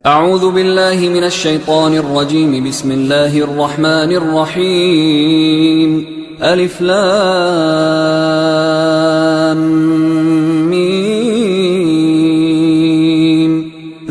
أعوذ بالله من الشيطان الرجيم. بسم الله الرحمن الرحيم. ألف لام ميم.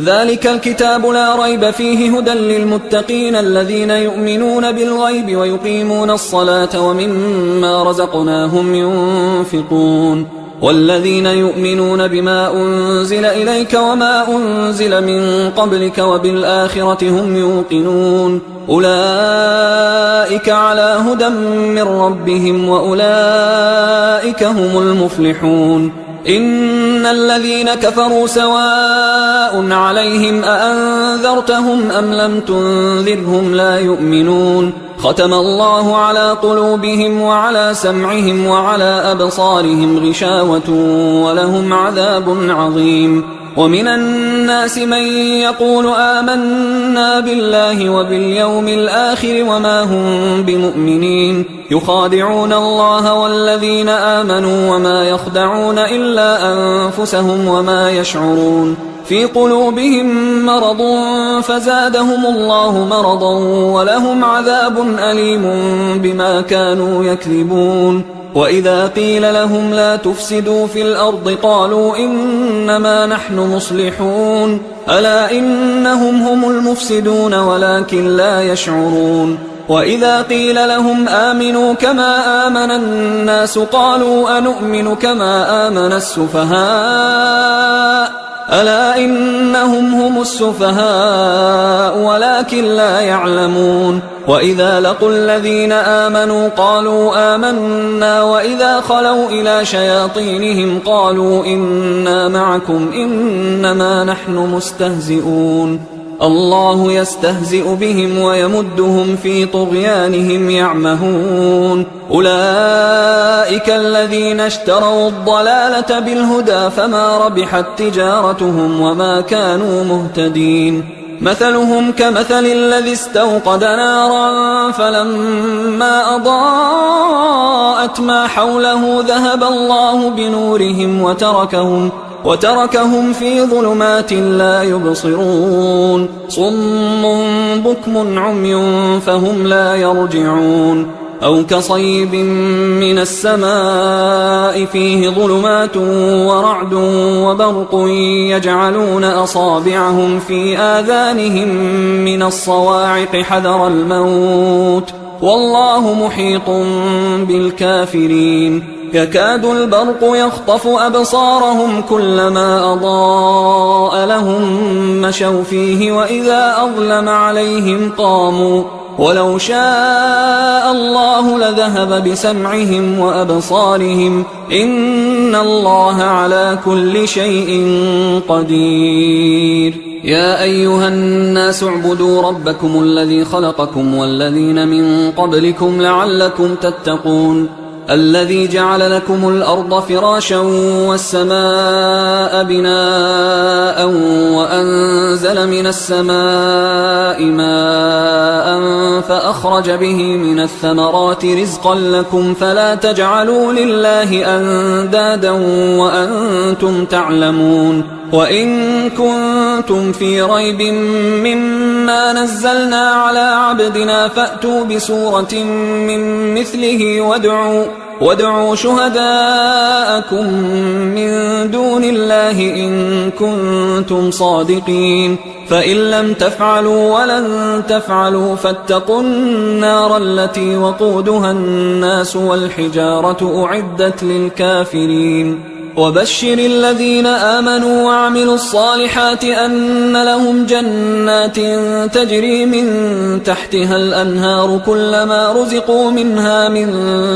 ذلك الكتاب لا ريب فيه هدى للمتقين الذين يؤمنون بالغيب ويقيمون الصلاة ومما رزقناهم ينفقون والذين يؤمنون بما أنزل إليك وما أنزل من قبلك وبالآخرة هم يوقنون أولئك على هدى من ربهم وأولئك هم المفلحون. إن الذين كفروا سواء عليهم أأنذرتهم أم لم تنذرهم لا يؤمنون ختم الله على قلوبهم وعلى سمعهم وعلى أبصارهم غشاوة ولهم عذاب عظيم. ومن الناس من يقول آمنا بالله وباليوم الآخر وما هم بمؤمنين يخادعون الله والذين آمنوا وما يخدعون إلا أنفسهم وما يشعرون في قلوبهم مرض فزادهم الله مرضا ولهم عذاب أليم بما كانوا يكذبون. وإذا قيل لهم لا تفسدوا في الأرض قالوا إنما نحن مصلحون ألا إنهم هم المفسدون ولكن لا يشعرون. وإذا قيل لهم آمنوا كما آمن الناس قالوا أنؤمن كما آمن السفهاء ألا إنهم هم السفهاء ولكن لا يعلمون. وإذا لقوا الذين آمنوا قالوا آمنا وإذا خلوا إلى شياطينهم قالوا إنا معكم إنما نحن مستهزئون الله يستهزئ بهم ويمدهم في طغيانهم يعمهون. أولئك الذين اشتروا الضلالة بالهدى فما ربحت تجارتهم وما كانوا مهتدين. مثلهم كمثل الذي استوقد نارا فلما أضاءت ما حوله ذهب الله بنورهم وتركهم في ظلمات لا يبصرون صم بكم عمي فهم لا يرجعون. أو كصيب من السماء فيه ظلمات ورعد وبرق يجعلون أصابعهم في آذانهم من الصواعق حذر الموت والله محيط بالكافرين. يكاد البرق يخطف أبصارهم كلما أضاء لهم مشوا فيه وإذا أظلم عليهم قاموا ولو شاء الله لذهب بسمعهم وأبصارهم إن الله على كل شيء قدير. يا أيها الناس اعبدوا ربكم الذي خلقكم والذين من قبلكم لعلكم تتقون الذي جعل لكم الأرض فراشا والسماء بناء وأنزل من السماء ماء فأخرج به من الثمرات رزقا لكم فلا تجعلوا لله أندادا وأنتم تعلمون. وإن كنتم في ريب مما نزلنا على عبدنا فأتوا بسورة من مثله وادعوا شهداءكم من دون الله إن كنتم صادقين فإن لم تفعلوا ولن تفعلوا فاتقوا النار التي وقودها الناس والحجارة أعدت للكافرين. وبشر الذين آمنوا وعملوا الصالحات أن لهم جنات تجري من تحتها الأنهار كلما رزقوا منها من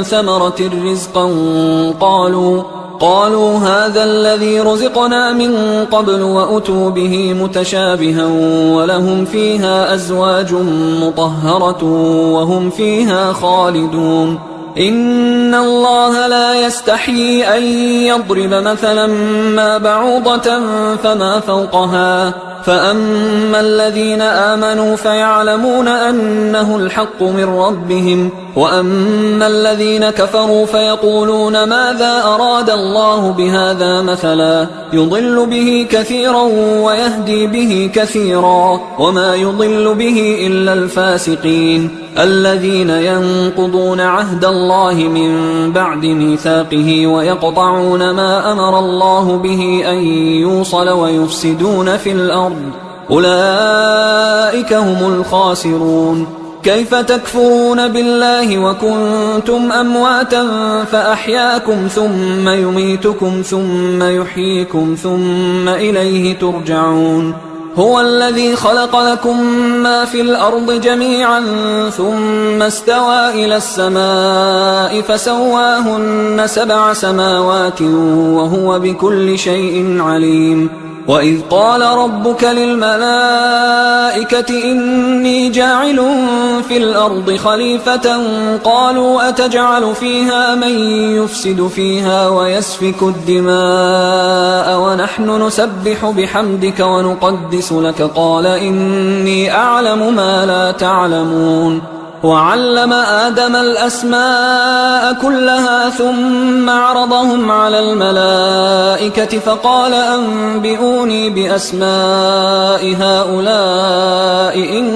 ثمرة رزقا قالوا هذا الذي رزقنا من قبل وأتوا به متشابها ولهم فيها أزواج مطهرة وهم فيها خالدون. إن الله لا يستحيي أن يضرب مثلا ما بعوضة فما فوقها فأما الذين آمنوا فيعلمون أنه الحق من ربهم وأما الذين كفروا فيقولون ماذا أراد الله بهذا مثلا يضل به كثيرا ويهدي به كثيرا وما يضل به إلا الفاسقين الذين ينقضون عهد الله من بعد ميثاقه ويقطعون ما أمر الله به أن يوصل ويفسدون في الأرض أولئك هم الخاسرون. كيف تكفرون بالله وكنتم أمواتا فأحياكم ثم يميتكم ثم يحييكم ثم إليه ترجعون. هو الذي خلق لكم ما في الأرض جميعا ثم استوى إلى السماء فسواهن 7 سماوات وهو بكل شيء عليم. وإذ قال ربك للملائكة إني جاعل في الأرض خليفة قالوا أتجعل فيها من يفسد فيها ويسفك الدماء ونحن نسبح بحمدك ونقدس لك قال إني أعلم ما لا تعلمون. وعلم آدم الأسماء كلها ثم عرضهم على الملائكة فقال أنبئوني بأسماء هؤلاء إن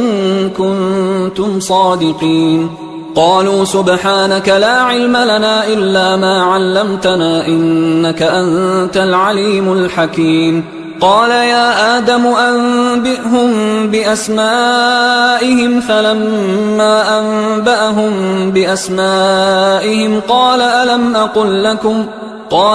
كنتم صادقين. قالوا سبحانك لا علم لنا إلا ما علمتنا إنك أنت العليم الحكيم. قال يا آدم أنبئهم بأسمائهم فلما أنبأهم بأسمائهم قال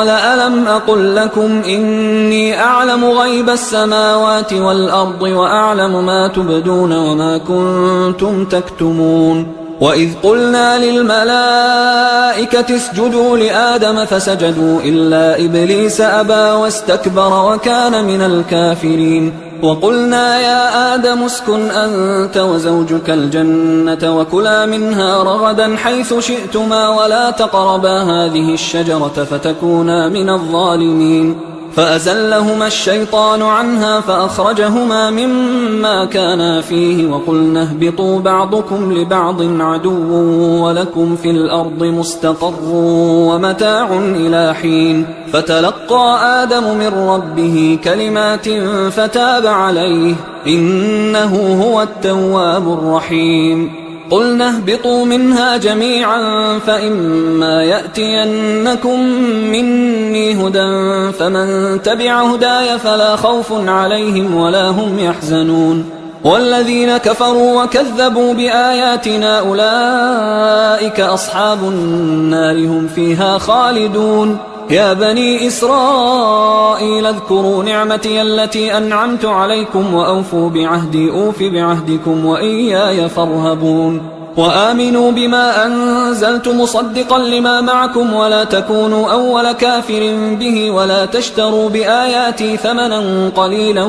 ألم أقل لكم إني أعلم غيب السماوات والأرض وأعلم ما تبدون وما كنتم تكتمون. وإذ قلنا للملائكة اسجدوا لآدم فسجدوا إلا إبليس أبى واستكبر وكان من الكافرين. وقلنا يا آدم اسكن أنت وزوجك الجنة وكلا منها رغدا حيث شئتما ولا تقربا هذه الشجرة فتكونا من الظالمين. فأزلهما الشيطان عنها فأخرجهما مما كانا فيه وقلنا اهبطوا بعضكم لبعض عدو ولكم في الأرض مستقر ومتاع إلى حين. فتلقى آدم من ربه كلمات فتاب عليه إنه هو التواب الرحيم. قلنا اهبطوا منها جميعا فإما يأتينكم مني هدى فمن تبع هداي فلا خوف عليهم ولا هم يحزنون. والذين كفروا وكذبوا بآياتنا أولئك أصحاب النار هم فيها خالدون. يا بني إسرائيل اذكروا نعمتي التي أنعمت عليكم وأوفوا بعهدي أوف بعهدكم وإياي فارهبون. وآمنوا بما أنزلت مصدقا لما معكم ولا تكونوا أول كافر به ولا تشتروا بآياتي ثمنا قليلا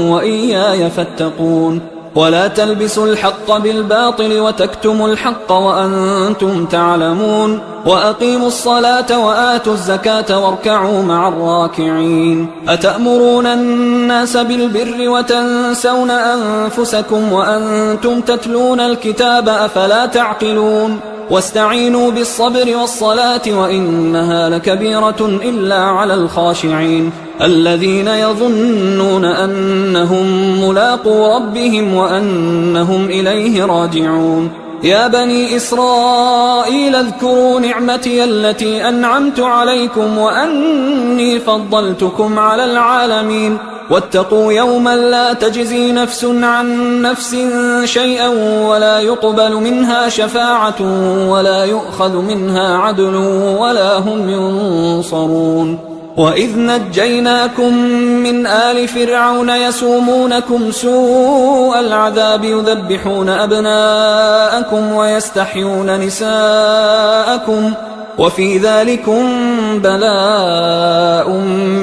وإياي فاتقون. ولا تلبسوا الحق بالباطل وتكتموا الحق وأنتم تعلمون. وأقيموا الصلاة وآتوا الزكاة واركعوا مع الراكعين. أتأمرون الناس بالبر وتنسون أنفسكم وأنتم تتلون الكتاب أفلا تعقلون. واستعينوا بالصبر والصلاة وإنها لكبيرة إلا على الخاشعين الذين يظنون أنهم ملاقو ربهم وأنهم إليه راجعون. يا بني إسرائيل اذكروا نعمتي التي أنعمت عليكم وأني فضلتكم على العالمين. واتقوا يوما لا تجزي نفس عن نفس شيئا ولا يقبل منها شفاعة ولا يؤخذ منها عدل ولا هم ينصرون. وإذ نجيناكم من آل فرعون يسومونكم سوء العذاب يذبحون أبناءكم ويستحيون نساءكم وفي ذلكم بلاء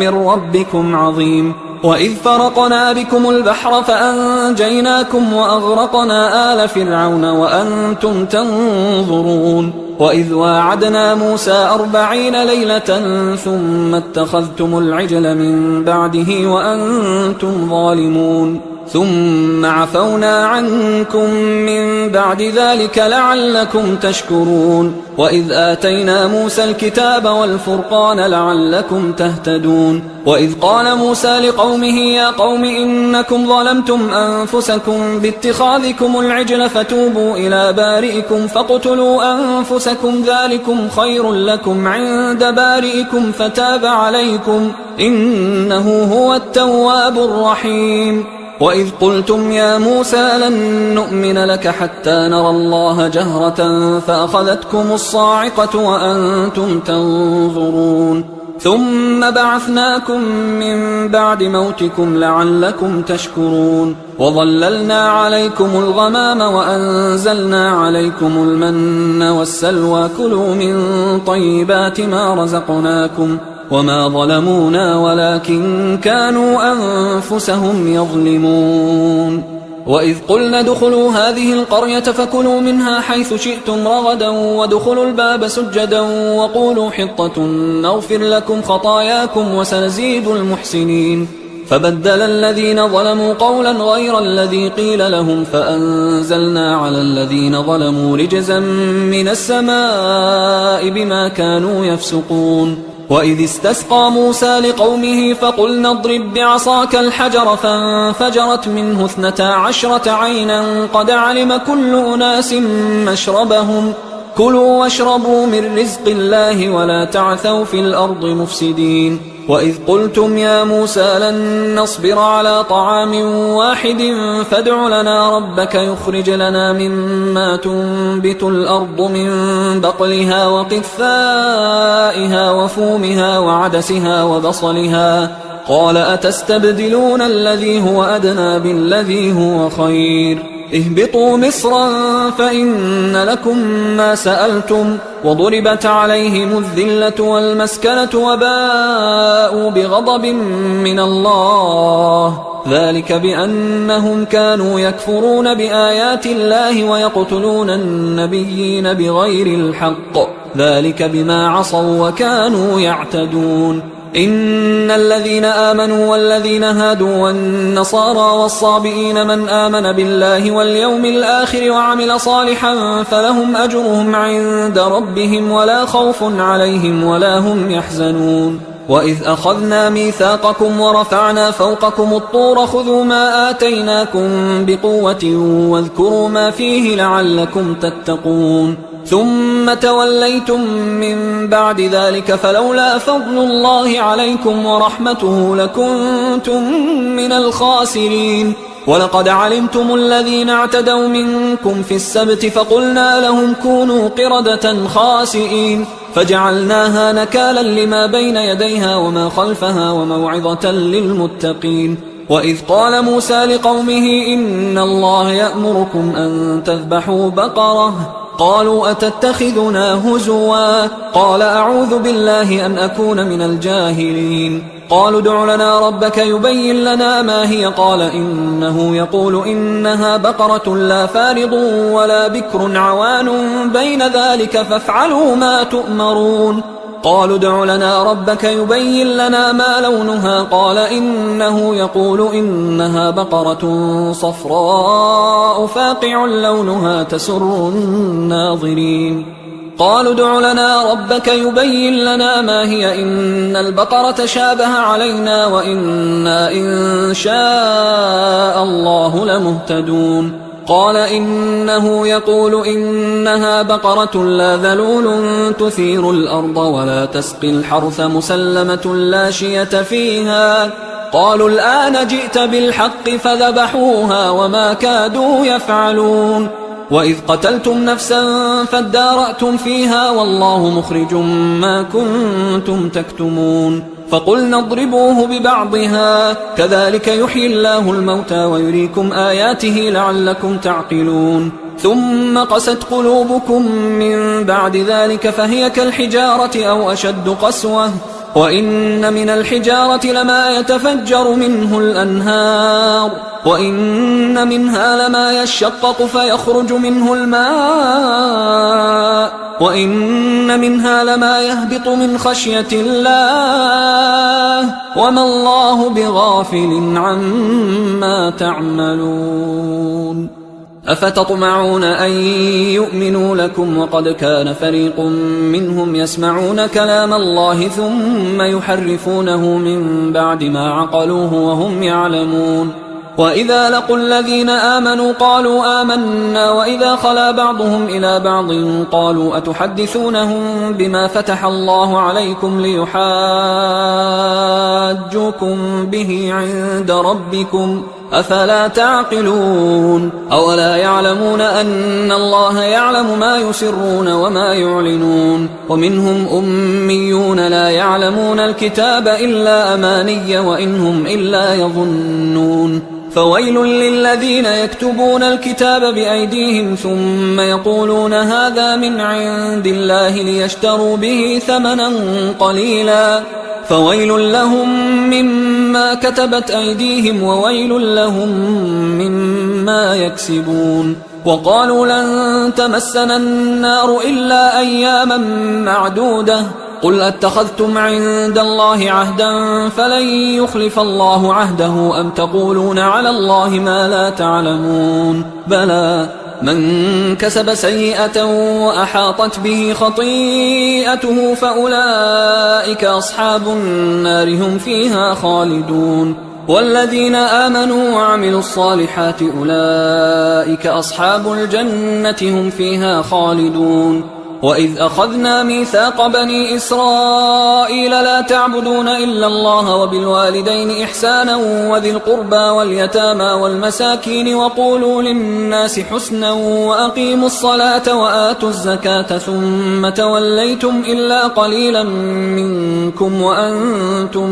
من ربكم عظيم. وإذ فرقنا بكم البحر فأنجيناكم وأغرقنا آل فرعون وأنتم تنظرون. وإذ واعدنا موسى 40 ليلة ثم اتخذتم العجل من بعده وأنتم ظالمون. ثم عفونا عنكم من بعد ذلك لعلكم تشكرون وإذ آتينا موسى الكتاب والفرقان لعلكم تهتدون وإذ قال موسى لقومه يا قوم إنكم ظلمتم أنفسكم باتخاذكم العجل فتوبوا إلى بارئكم فاقتلوا أنفسكم ذلكم خير لكم عند بارئكم فتاب عليكم إنه هو التواب الرحيم وإذ قلتم يا موسى لن نؤمن لك حتى نرى الله جهرة فأخذتكم الصاعقة وأنتم تنظرون ثم بعثناكم من بعد موتكم لعلكم تشكرون وظللنا عليكم الغمام وأنزلنا عليكم المن والسلوى كلوا من طيبات ما رزقناكم وما ظلمونا ولكن كانوا أنفسهم يظلمون وإذ قلنا ادخلوا هذه القرية فكلوا منها حيث شئتم رغدا وادخلوا الباب سجدا وقولوا حطة نغفر لكم خطاياكم وسنزيد المحسنين فبدل الذين ظلموا قولا غير الذي قيل لهم فأنزلنا على الذين ظلموا رجزا من السماء بما كانوا يفسقون وإذ استسقى موسى لقومه فقلنا اضرب بعصاك الحجر فانفجرت منه 12 عينا قد علم كل أناس مشربهم كلوا واشربوا من رزق الله ولا تعثوا في الأرض مفسدين وإذ قلتم يا موسى لن نصبر على طعام واحد فادع لنا ربك يخرج لنا مما تنبت الأرض من بقلها وقثائها وفومها وعدسها وبصلها قال أتستبدلون الذي هو أدنى بالذي هو خير اهبطوا مصرا فإن لكم ما سألتم وضربت عليهم الذلة والمسكنة وباءوا بغضب من الله ذلك بأنهم كانوا يكفرون بآيات الله ويقتلون النبيين بغير الحق ذلك بما عصوا وكانوا يعتدون إن الذين آمنوا والذين هادوا والنصارى والصابئين من آمن بالله واليوم الآخر وعمل صالحا فلهم أجرهم عند ربهم ولا خوف عليهم ولا هم يحزنون وإذ أخذنا ميثاقكم ورفعنا فوقكم الطور خذوا ما آتيناكم بقوة واذكروا ما فيه لعلكم تتقون ثم توليتم من بعد ذلك فلولا فضل الله عليكم ورحمته لكنتم من الخاسرين ولقد علمتم الذين اعتدوا منكم في السبت فقلنا لهم كونوا قردة خاسئين فجعلناها نكالا لما بين يديها وما خلفها وموعظة للمتقين وإذ قال موسى لقومه إن الله يأمركم أن تذبحوا بقرة قالوا أتتخذنا هزوا قال أعوذ بالله أن أكون من الجاهلين قالوا ادع لنا ربك يبين لنا ما هي قال إنه يقول إنها بقرة لا فارض ولا بكر عوان بين ذلك فافعلوا ما تؤمرون قالوا ادع لنا ربك يبين لنا ما لونها قال إنه يقول إنها بقرة صفراء فاقع لونها تسر الناظرين قالوا ادع لنا ربك يبين لنا ما هي إن البقرة شابه علينا وإنا إن شاء الله لمهتدون قال إنه يقول إنها بقرة لا ذلول تثير الأرض ولا تسقي الحرث مسلمة لا شية فيها قالوا الآن جئت بالحق فذبحوها وما كادوا يفعلون وإذ قتلتم نفسا فادارأتم فيها والله مخرج ما كنتم تكتمون فقلنا اضربوه ببعضها كذلك يحيي الله الموتى ويريكم آياته لعلكم تعقلون ثم قست قلوبكم من بعد ذلك فهي كالحجارة أو أشد قسوة وإن من الحجارة لما يتفجر منه الأنهار وإن منها لما يشقق فيخرج منه الماء وإن منها لما يهبط من خشية الله وما الله بغافل عما تعملون أفتطمعون أن يؤمنوا لكم وقد كان فريق منهم يسمعون كلام الله ثم يحرفونه من بعد ما عقلوه وهم يعلمون وإذا لقوا الذين آمنوا قالوا آمنا وإذا خلا بعضهم إلى بعض قالوا أتحدثونهم بما فتح الله عليكم ليحاجوكم به عند ربكم أفلا تعقلون أولا يعلمون أن الله يعلم ما يسرون وما يعلنون ومنهم أميون لا يعلمون الكتاب إلا أماني وإنهم إلا يظنون فويل للذين يكتبون الكتاب بأيديهم ثم يقولون هذا من عند الله ليشتروا به ثمنا قليلا فويل لهم مما كتبت أيديهم وويل لهم مما يكسبون وقالوا لن تمسنا النار إلا أياما معدودة قل أتخذتم عند الله عهدا فلن يخلف الله عهده أم تقولون على الله ما لا تعلمون بلى من كسب سيئة وأحاطت به خطيئته فأولئك أصحاب النار هم فيها خالدون والذين آمنوا وعملوا الصالحات أولئك أصحاب الجنة هم فيها خالدون وإذ أخذنا ميثاق بني إسرائيل لا تعبدون إلا الله وبالوالدين إحسانا وذي القربى واليتامى والمساكين وقولوا للناس حسنا وأقيموا الصلاة وآتوا الزكاة ثم توليتم إلا قليلا منكم وأنتم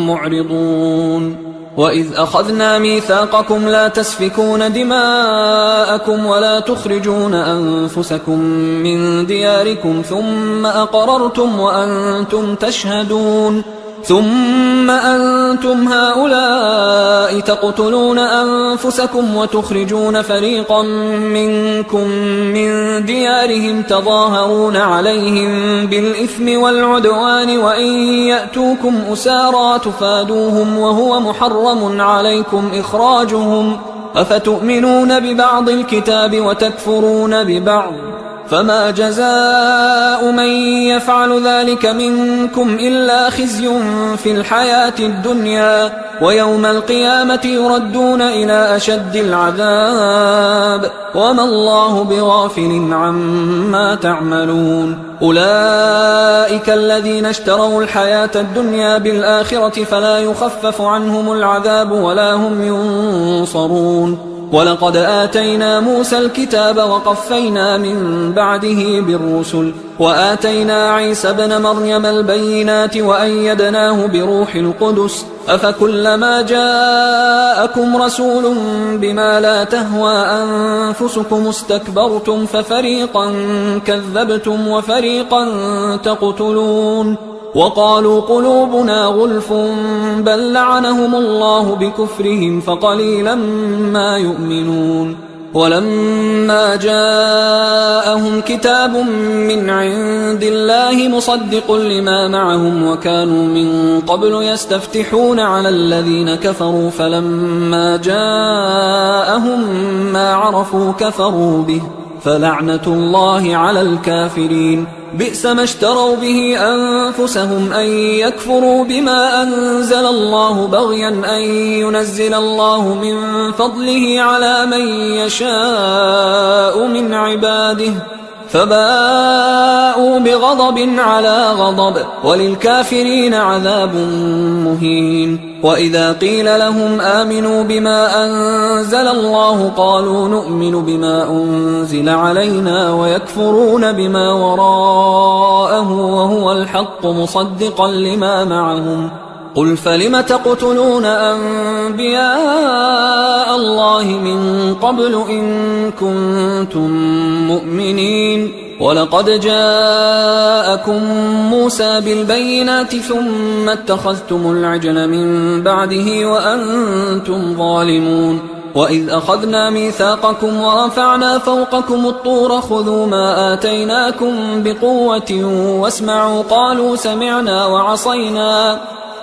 معرضون وإذ أخذنا ميثاقكم لا تسفكون دماءكم ولا تخرجون أنفسكم من دياركم ثم أقررتم وأنتم تشهدون ثم أنتم هؤلاء تقتلون أنفسكم وتخرجون فريقا منكم من ديارهم تظاهرون عليهم بالإثم والعدوان وإن يأتوكم أسارى تفادوهم وهو محرم عليكم إخراجهم أفتؤمنون ببعض الكتاب وتكفرون ببعض فما جزاء من يفعل ذلك منكم إلا خزي في الحياة الدنيا ويوم القيامة يردون إلى أشد العذاب وما الله بغافل عما تعملون أولئك الذين اشتروا الحياة الدنيا بالآخرة فلا يخفف عنهم العذاب ولا هم ينصرون ولقد آتينا موسى الكتاب وقفينا من بعده بالرسل وآتينا عيسى ابن مريم البينات وأيدناه بروح القدس أفكلما جاءكم رسول بما لا تهوى أنفسكم استكبرتم ففريقا كذبتم وفريقا تقتلون وقالوا قلوبنا غلف بل لعنهم الله بكفرهم فقليلا ما يؤمنون ولما جاءهم كتاب من عند الله مصدق لما معهم وكانوا من قبل يستفتحون على الذين كفروا فلما جاءهم ما عرفوا كفروا به فلعنة الله على الكافرين بئس ما اشتروا به أنفسهم أن يكفروا بما أنزل الله بغيا أن ينزل الله من فضله على من يشاء من عباده فباءوا بغضب على غضب وللكافرين عذاب مهين وإذا قيل لهم آمنوا بما أنزل الله قالوا نؤمن بما أنزل علينا ويكفرون بما وراءه وهو الحق مصدقا لما معهم قل فلم تقتلون أنبياء الله من قبل إن كنتم مؤمنين ولقد جاءكم موسى بالبينات ثم اتخذتم العجل من بعده وأنتم ظالمون وإذ أخذنا ميثاقكم ورفعنا فوقكم الطور خذوا ما آتيناكم بقوة واسمعوا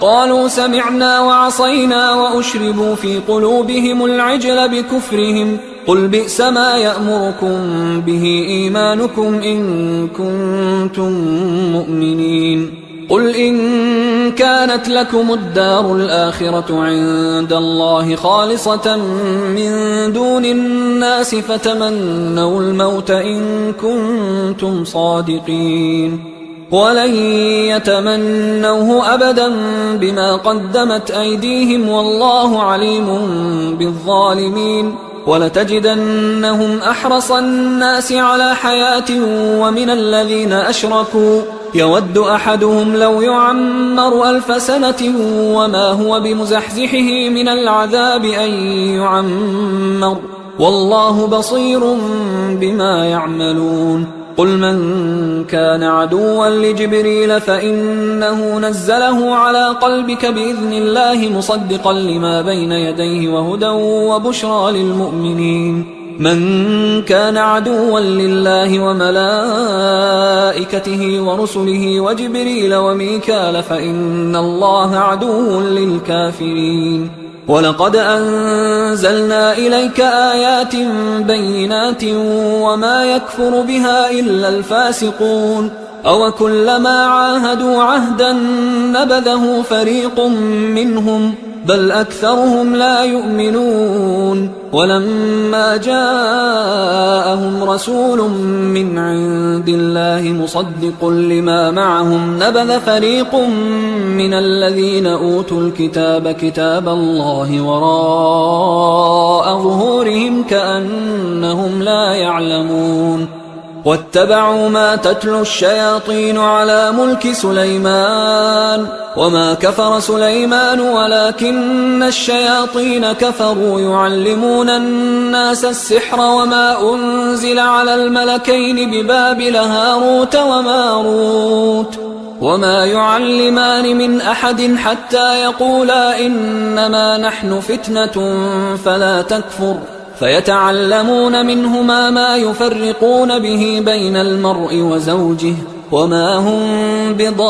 قالوا سمعنا وعصينا وأشربوا في قلوبهم العجل بكفرهم قل بئس ما يأمركم به إيمانكم إن كنتم مؤمنين قل إن كانت لكم الدار الآخرة عند الله خالصة من دون الناس فتمنوا الموت إن كنتم صادقين ولن يتمنوه أبدا بما قدمت أيديهم والله عليم بالظالمين ولتجدنهم أحرص الناس على حياة ومن الذين أشركوا يود أحدهم لو يعمر 1000 سنة وما هو بمزحزحه من العذاب أن يعمر والله بصير بما يعملون قل من كان عدوا لجبريل فإنه نزله على قلبك بإذن الله مصدقا لما بين يديه وهدى وبشرى للمؤمنين من كان عدوا لله وملائكته ورسله وجبريل وميكال فإن الله عدو للكافرين ولقد أنزلنا إليك آيات بينات وما يكفر بها إلا الفاسقون أوكلما عاهدوا عهدا نبذه فريق منهم بل أكثرهم لا يؤمنون ولما جاءهم رسول من عند الله مصدق لما معهم نبذ فريق من الذين أوتوا الكتاب كتاب الله وراء ظهورهم كأنهم لا يعلمون واتبعوا ما تتلو الشياطين على ملك سليمان وما كفر سليمان ولكن الشياطين كفروا يعلمون الناس السحر وما أنزل على الملكين ببابل هاروت وماروت وما يعلمان من أحد حتى يقولا إنما نحن فتنة فلا تكفر فيتعلمون منهما ما يفرقون به بين المرء وزوجه وما هم بضارين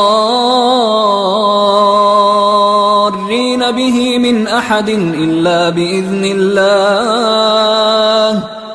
به من أحد إلا بإذن الله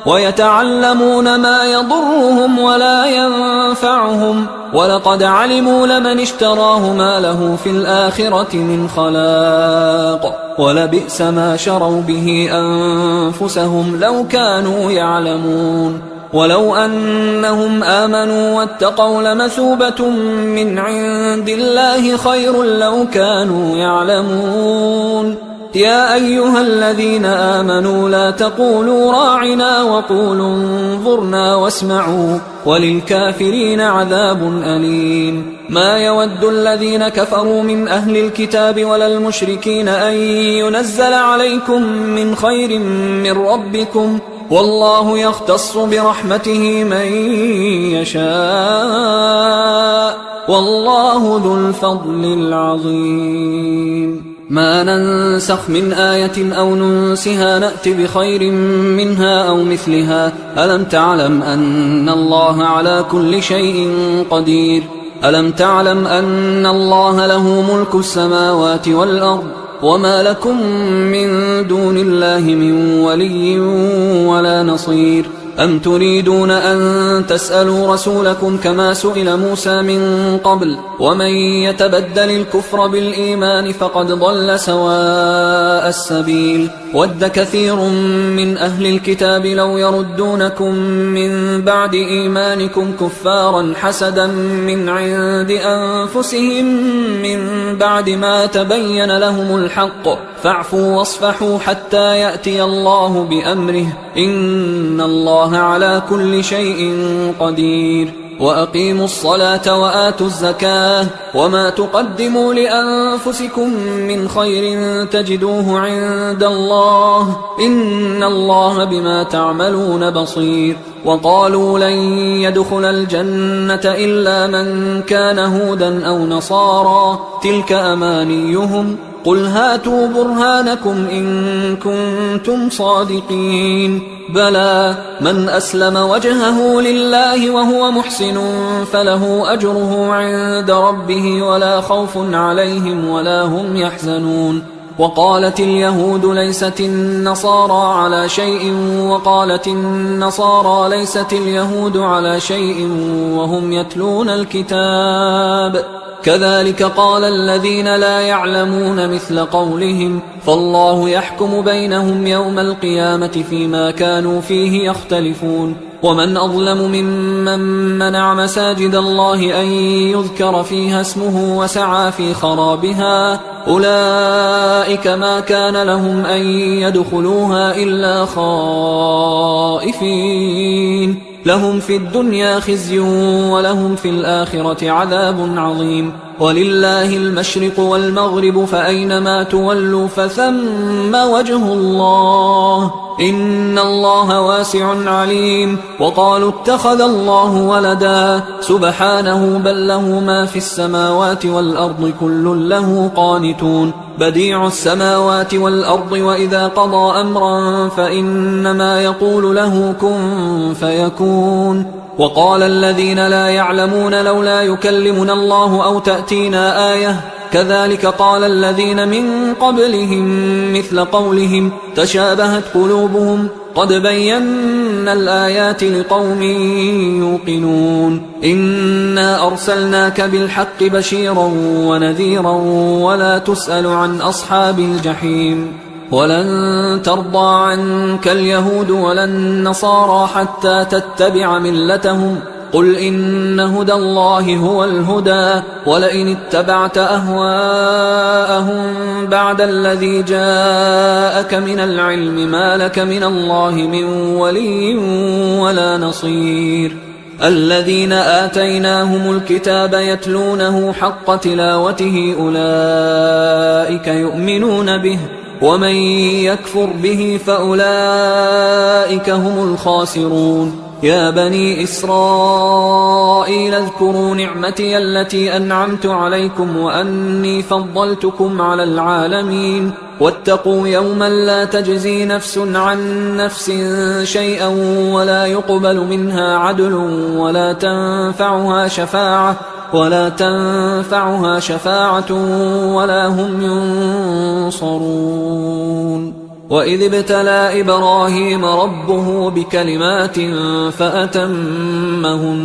ويتعلمون ما يضرهم ولا ينفعهم ولقد علموا لمن اشتراه ما له في الآخرة من خلاق ولبئس ما شروا به أنفسهم لو كانوا يعلمون ولو أنهم آمنوا واتقوا لمثوبة من عند الله خير لو كانوا يعلمون يا أيها الذين آمنوا لا تقولوا راعنا وقولوا انظرنا واسمعوا وللكافرين عذاب أليم ما يود الذين كفروا من أهل الكتاب ولا المشركين أن ينزل عليكم من خير من ربكم والله يختص برحمته من يشاء والله ذو الفضل العظيم ما ننسخ من آية أو ننسها نأت بخير منها أو مثلها ألم تعلم أن الله على كل شيء قدير ألم تعلم أن الله له ملك السماوات والأرض وما لكم من دون الله من ولي ولا نصير أم تريدون أن تسألوا رسولكم كما سئل موسى من قبل ومن يتبدل الكفر بالإيمان فقد ضل سواء السبيل ود كثير من أهل الكتاب لو يردونكم من بعد إيمانكم كفارا حسدا من عند أنفسهم من بعد ما تبين لهم الحق فاعفوا واصفحوا حتى يأتي الله بأمره إن الله على كل شيء قدير وأقيموا الصلاة وآتوا الزكاة وما تقدموا لأنفسكم من خير تجدوه عند الله إن الله بما تعملون بصير. وقالوا لن يدخل الجنة إلا من كان هودا أو نصارى تلك أمانيهم قل هاتوا برهانكم إن كنتم صادقين بلى من أسلم وجهه لله وهو محسن فله أجره عند ربه ولا خوف عليهم ولا هم يحزنون. وقالت اليهود ليست النصارى على شيء وقالت النصارى ليست اليهود على شيء وهم يتلون الكتاب كذلك قال الذين لا يعلمون مثل قولهم فالله يحكم بينهم يوم القيامة فيما كانوا فيه يختلفون. ومن أظلم ممن منع مساجد الله أن يذكر فيها اسمه وسعى في خرابها أولئك ما كان لهم أن يدخلوها إلا خائفين لهم في الدنيا خزي ولهم في الآخرة عذاب عظيم. ولله المشرق والمغرب فأينما تولوا فثم وجه الله إن الله واسع عليم. وقالوا اتخذ الله ولدا سبحانه بل له ما في السماوات والأرض كل له قانتون بديع السماوات والأرض وإذا قضى أمرا فإنما يقول له كن فيكون. وقال الذين لا يعلمون لولا يكلمنا الله أو تأتينا آية كذلك قال الذين من قبلهم مثل قولهم تشابهت قلوبهم قد بينا الآيات لقوم يوقنون. إنا أرسلناك بالحق بشيرا ونذيرا ولا تسأل عن أصحاب الجحيم. ولن ترضى عنك اليهود ولا النصارى حتى تتبع ملتهم قل إن هدى الله هو الهدى ولئن اتبعت أهواءهم بعد الذي جاءك من العلم ما لك من الله من ولي ولا نصير. الذين آتيناهم الكتاب يتلونه حق تلاوته أولئك يؤمنون به ومن يكفر به فأولئك هم الخاسرون. يا بني إسرائيل اذكروا نعمتي التي أنعمت عليكم وأني فضلتكم على العالمين واتقوا يوما لا تجزي نفس عن نفس شيئا ولا يقبل منها عدل ولا تنفعها شفاعة ولا هم ينصرون. وإذ ابتلى إبراهيم ربه بكلمات فأتمهن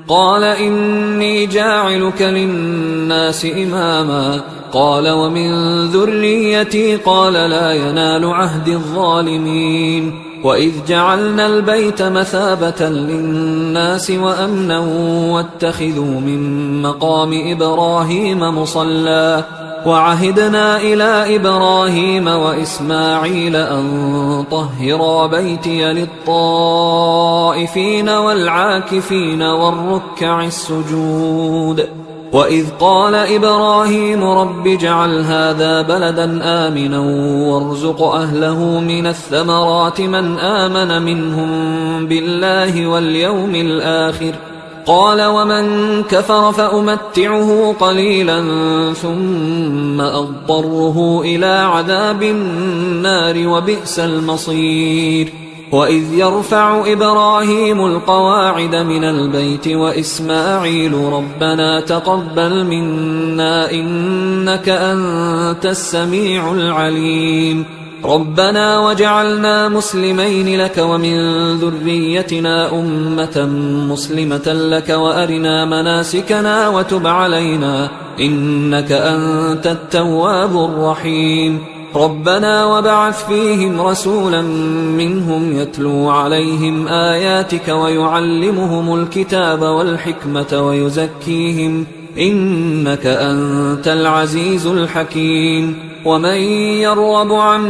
قال إني جاعلك للناس إماما قال ومن ذريتي قال لا ينال عهد الظالمين. وإذ جعلنا البيت مثابة للناس وأمنا واتخذوا من مقام إبراهيم مصلى وعهدنا إلى إبراهيم وإسماعيل أن طهرا بيتي للطائفين والعاكفين والركع السجود. وإذ قال إبراهيم رب اجعل هذا بلدا آمنا وارزق أهله من الثمرات من آمن منهم بالله واليوم الآخر قال ومن كفر فأمتعه قليلا ثم أضطره إلى عذاب النار وبئس المصير. وإذ يرفع إبراهيم القواعد من البيت وإسماعيل ربنا تقبل منا إنك أنت السميع العليم ربنا وجعلنا مسلمين لك ومن ذريتنا أمة مسلمة لك وأرنا مناسكنا وتب علينا إنك أنت التواب الرحيم ربنا وبعث فيهم رسولا منهم يتلو عليهم آياتك ويعلمهم الكتاب والحكمة ويزكيهم إنك أنت العزيز الحكيم. ومن يرغب عن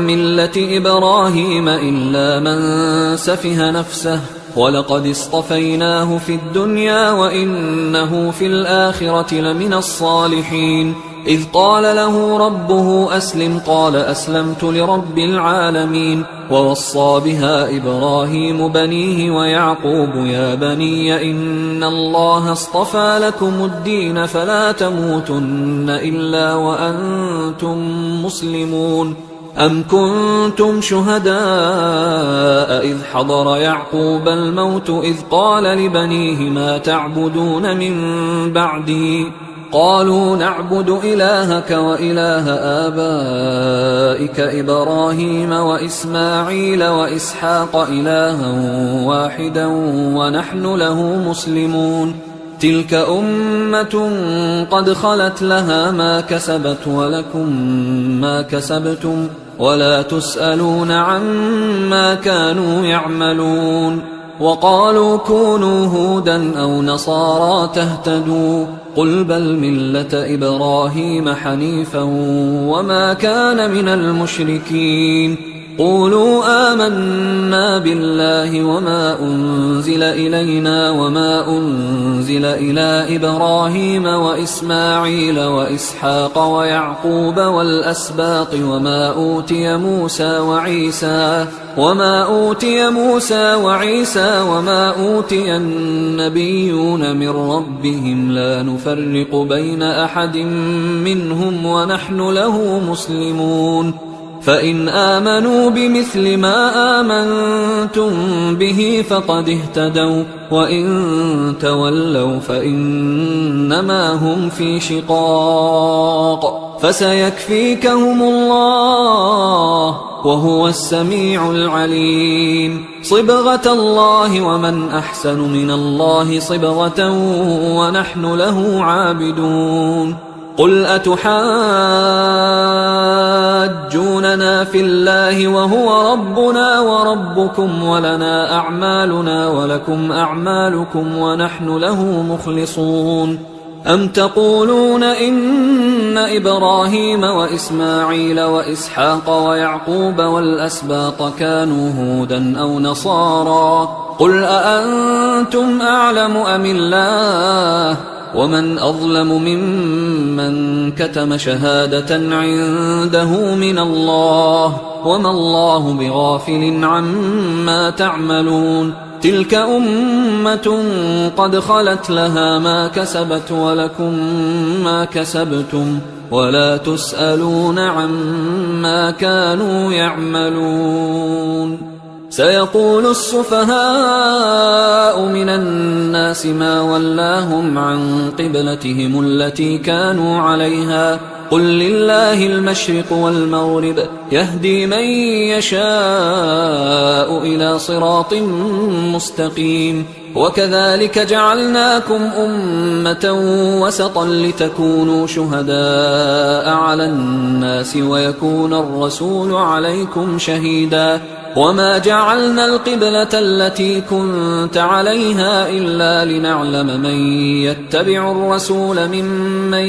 ملة إبراهيم إلا من سفه نفسه ولقد اصطفيناه في الدنيا وإنه في الآخرة لمن الصالحين. إذ قال له ربه أسلم قال أسلمت لرب العالمين. ووصى بها إبراهيم بنيه ويعقوب يا بني إن الله اصطفى لكم الدين فلا تموتن إلا وأنتم مسلمون. أم كنتم شهداء إذ حضر يعقوب الموت إذ قال لبنيه ما تعبدون من بعدي قالوا نعبد إلهك وإله آبائك إبراهيم وإسماعيل وإسحاق إلها واحدا ونحن له مسلمون. تلك أمة قد خلت لها ما كسبت ولكم ما كسبتم ولا تسألون عما كانوا يعملون. وقالوا كونوا هودا أو نصارى تهتدوا قل بل ملة إبراهيم حنيفا وما كان من المشركين. قولوا آمنا بالله وما أنزل إلينا وما أنزل إلى إبراهيم وإسماعيل وإسحاق ويعقوب والأسباط وما أوتي موسى وعيسى وما أوتي النبيون من ربهم لا نفرق بين أحد منهم ونحن له مسلمون. فإن آمنوا بمثل ما آمنتم به فقد اهتدوا وإن تولوا فإنما هم في شقاق فسيكفيكهم الله وهو السميع العليم. صبغة الله ومن أحسن من الله صبغة ونحن له عابدون. قل أتحاجوننا في الله وهو ربنا وربكم ولنا أعمالنا ولكم أعمالكم ونحن له مخلصون. أم تقولون إن إبراهيم وإسماعيل وإسحاق ويعقوب والأسباط كانوا هودا أو نصارى قل أأنتم أعلم أم الله ومن أظلم ممن كتم شهادة عنده من الله وما الله بغافل عما تعملون. تلك أمة قد خلت لها ما كسبت ولكم ما كسبتم ولا تسألون عما كانوا يعملون. سيقول السفهاء من الناس ما ولاهم عن قبلتهم التي كانوا عليها قل لله المشرق والمغرب يهدي من يشاء إلى صراط مستقيم. وكذلك جعلناكم أمة وسطا لتكونوا شهداء على الناس ويكون الرسول عليكم شهيدا. وما جعلنا القبلة التي كنت عليها إلا لنعلم من يتبع الرسول ممن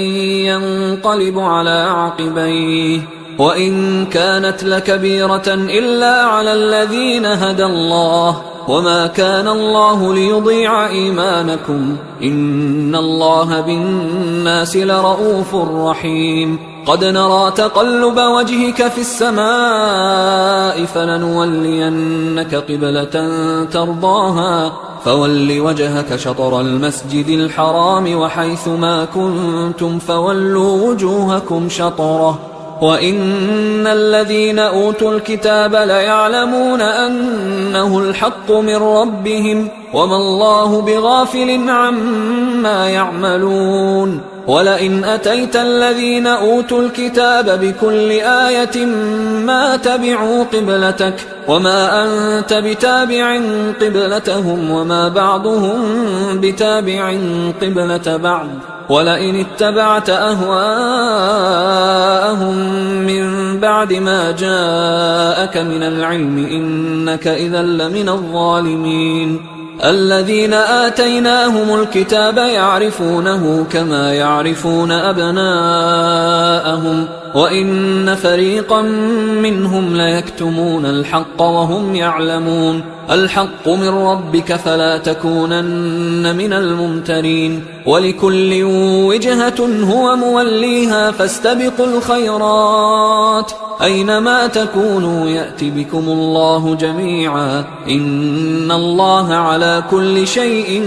ينقلب على عقبيه وإن كانت لكبيرة إلا على الذين هدى الله وما كان الله ليضيع إيمانكم إن الله بالناس لرؤوف رحيم. قد نرى تقلب وجهك في السماء فلنولينك قبلة ترضاها فول وجهك شطر المسجد الحرام وحيث ما كنتم فولوا وجوهكم شطره وإن الذين أوتوا الكتاب ليعلمون أنه الحق من ربهم وما الله بغافل عما يعملون. ولئن أتيت الذين أوتوا الكتاب بكل آية ما تبعوا قبلتك وما أنت بتابع قبلتهم وما بعضهم بتابع قبلة بعض ولئن اتبعت أهواءهم من بعد ما جاءك من العلم إنك إذا لمن الظالمين. الذين آتيناهم الكتاب يعرفونه كما يعرفون أبناءهم وإن فريقا منهم ليكتمون الحق وهم يعلمون الحق من ربك فلا تكونن من الممترين ولكل وجهة هو موليها فاستبقوا الخيرات أينما تكونوا يأت بكم الله جميعا إن الله على كل شيء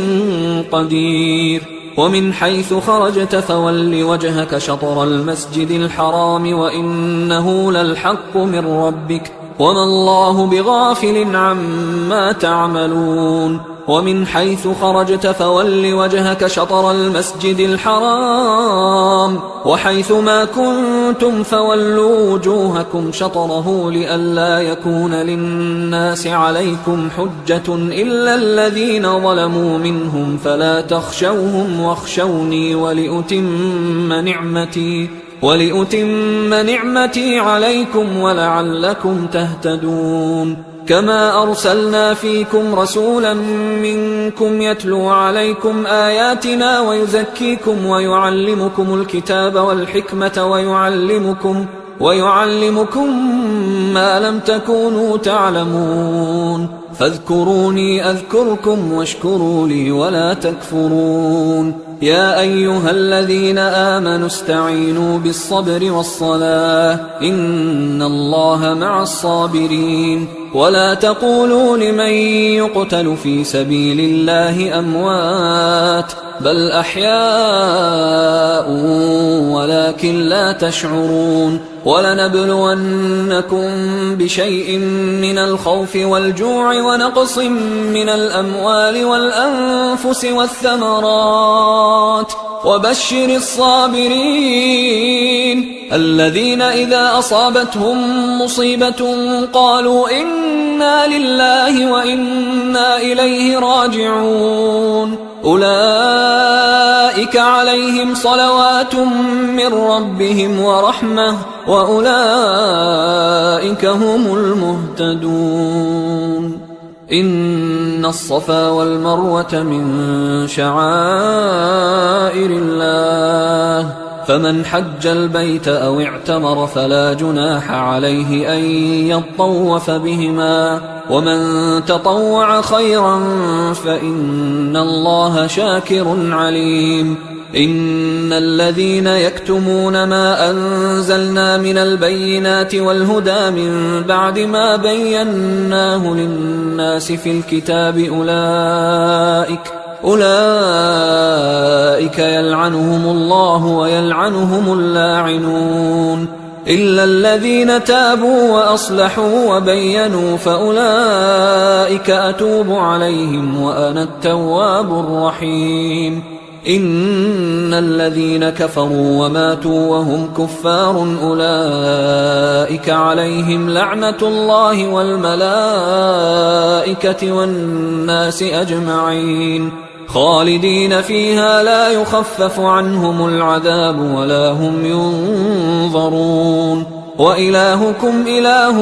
قدير ومن حيث خرجت فول وجهك شطر المسجد الحرام وإنه للحق من ربك وما الله بغافل عما تعملون ومن حيث خرجت فول وجهك شطر المسجد الحرام وحيث ما كنتم فولوا وجوهكم شطره لئلا يكون للناس عليكم حجة إلا الذين ظلموا منهم فلا تخشوهم واخشوني ولأتم نعمتي عليكم ولعلكم تهتدون كما أرسلنا فيكم رسولا منكم يتلو عليكم آياتنا ويزكيكم ويعلمكم الكتاب والحكمة ويعلمكم ما لم تكونوا تعلمون فاذكروني أذكركم واشكروا لي ولا تكفرون يا أيها الذين آمنوا استعينوا بالصبر والصلاة إن الله مع الصابرين ولا تقولوا لمن يقتل في سبيل الله أموات بل أحياء ولكن لا تشعرون ولنبلونكم بشيء من الخوف والجوع ونقص من الأموال والأنفس والثمرات وبشر الصابرين الذين إذا أصابتهم مصيبة قالوا إنا لله وإنا إليه راجعون أولئك عليهم صلوات من ربهم ورحمة وأولئك هم المهتدون إن الصفا والمروة من شعائر الله فمن حج البيت أو اعتمر فلا جناح عليه أن يطوف بهما ومن تطوع خيرا فإن الله شاكر عليم إن الذين يكتمون ما أنزلنا من البينات والهدى من بعد ما بيناه للناس في الكتاب أولئك يلعنهم الله ويلعنهم اللاعنون إلا الذين تابوا وأصلحوا وبينوا فأولئك أتوب عليهم وأنا التواب الرحيم إن الذين كفروا وماتوا وهم كفار أولئك عليهم لعنة الله والملائكة والناس أجمعين خالدين فيها لا يخفف عنهم العذاب ولا هم ينظرون وإلهكم إله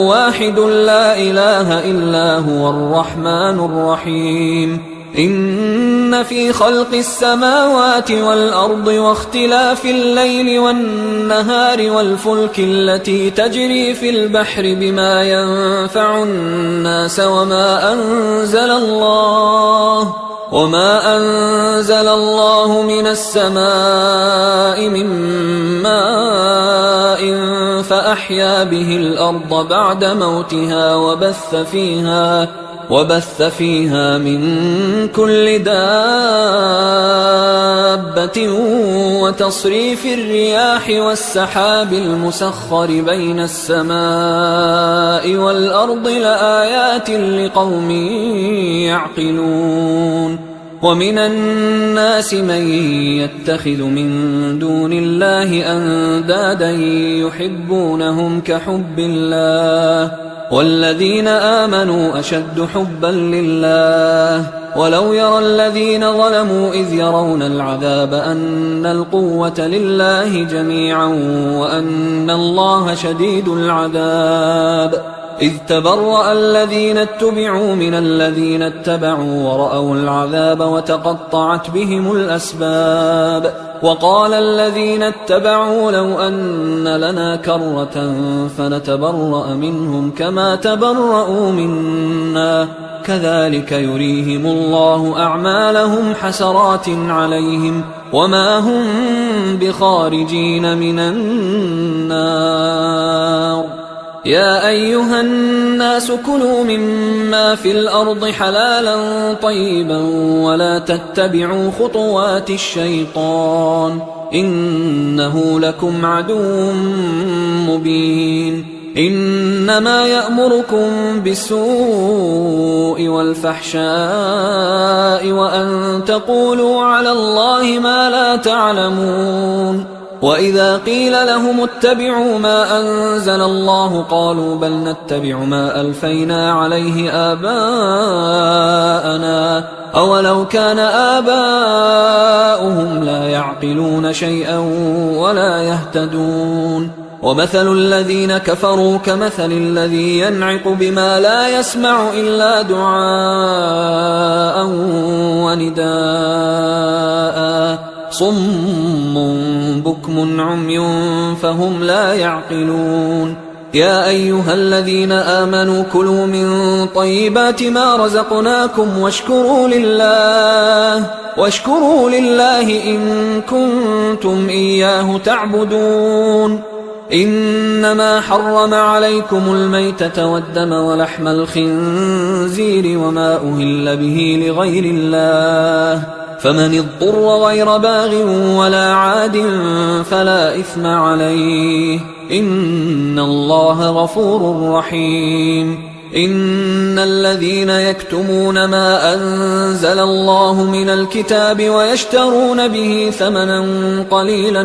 واحد لا إله إلا هو الرحمن الرحيم إن في خلق السماوات والأرض واختلاف الليل والنهار والفلك التي تجري في البحر بما ينفع الناس وما أنزل الله من السماء من ماء فأحيا به الأرض بعد موتها وبث فيها من كل دابة وتصريف الرياح والسحاب المسخر بين السماء والأرض لآيات لقوم يعقلون ومن الناس من يتخذ من دون الله أندادا يحبونهم كحب الله والذين آمنوا أشد حبا لله ولو يرى الذين ظلموا إذ يرون العذاب أن القوة لله جميعا وأن الله شديد العذاب إذ تبرأ الذين اتبعوا من الذين اتبعوا ورأوا العذاب وتقطعت بهم الأسباب وقال الذين اتبعوا لو أن لنا كرة فنتبرأ منهم كما تبرأوا منا كذلك يريهم الله أعمالهم حسرات عليهم وما هم بخارجين من النار يا أيها الناس كلوا مما في الأرض حلالا طيبا ولا تتبعوا خطوات الشيطان إنه لكم عدو مبين إنما يأمركم بالسوء والفحشاء وأن تقولوا على الله ما لا تعلمون وإذا قيل لهم اتبعوا ما أنزل الله قالوا بل نتبع ما ألفينا عليه آباءنا أولو كان آباؤهم لا يعقلون شيئا ولا يهتدون ومثل الذين كفروا كمثل الذي ينعق بما لا يسمع إلا دعاء ونداء صم بكم عمي فهم لا يعقلون يا أيها الذين آمنوا كلوا من طيبات ما رزقناكم واشكروا لله إن كنتم إياه تعبدون إنما حرم عليكم الميتة والدم ولحم الخنزير وما أهل به لغير الله فمن اضطر غير باغ ولا عاد فلا إثم عليه إن الله غفور رحيم إن الذين يكتمون ما أنزل الله من الكتاب ويشترون به ثمنا قليلا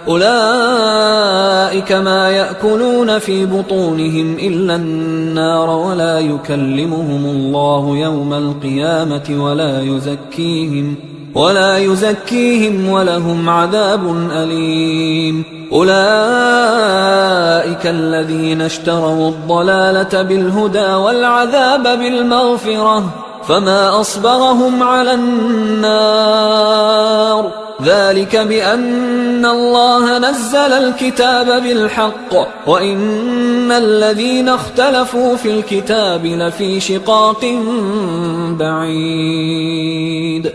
أولئك ما يأكلون في بطونهم إلا النار ولا يكلمهم الله يوم القيامة ولا يزكيهم ولهم عذاب أليم أولئك الذين اشتروا الضلالة بالهدى والعذاب بالمغفرة فما أصبرهم على النار ذلك بأن الله نزل الكتاب بالحق وإن الذين اختلفوا في الكتاب لفي شقاق بعيد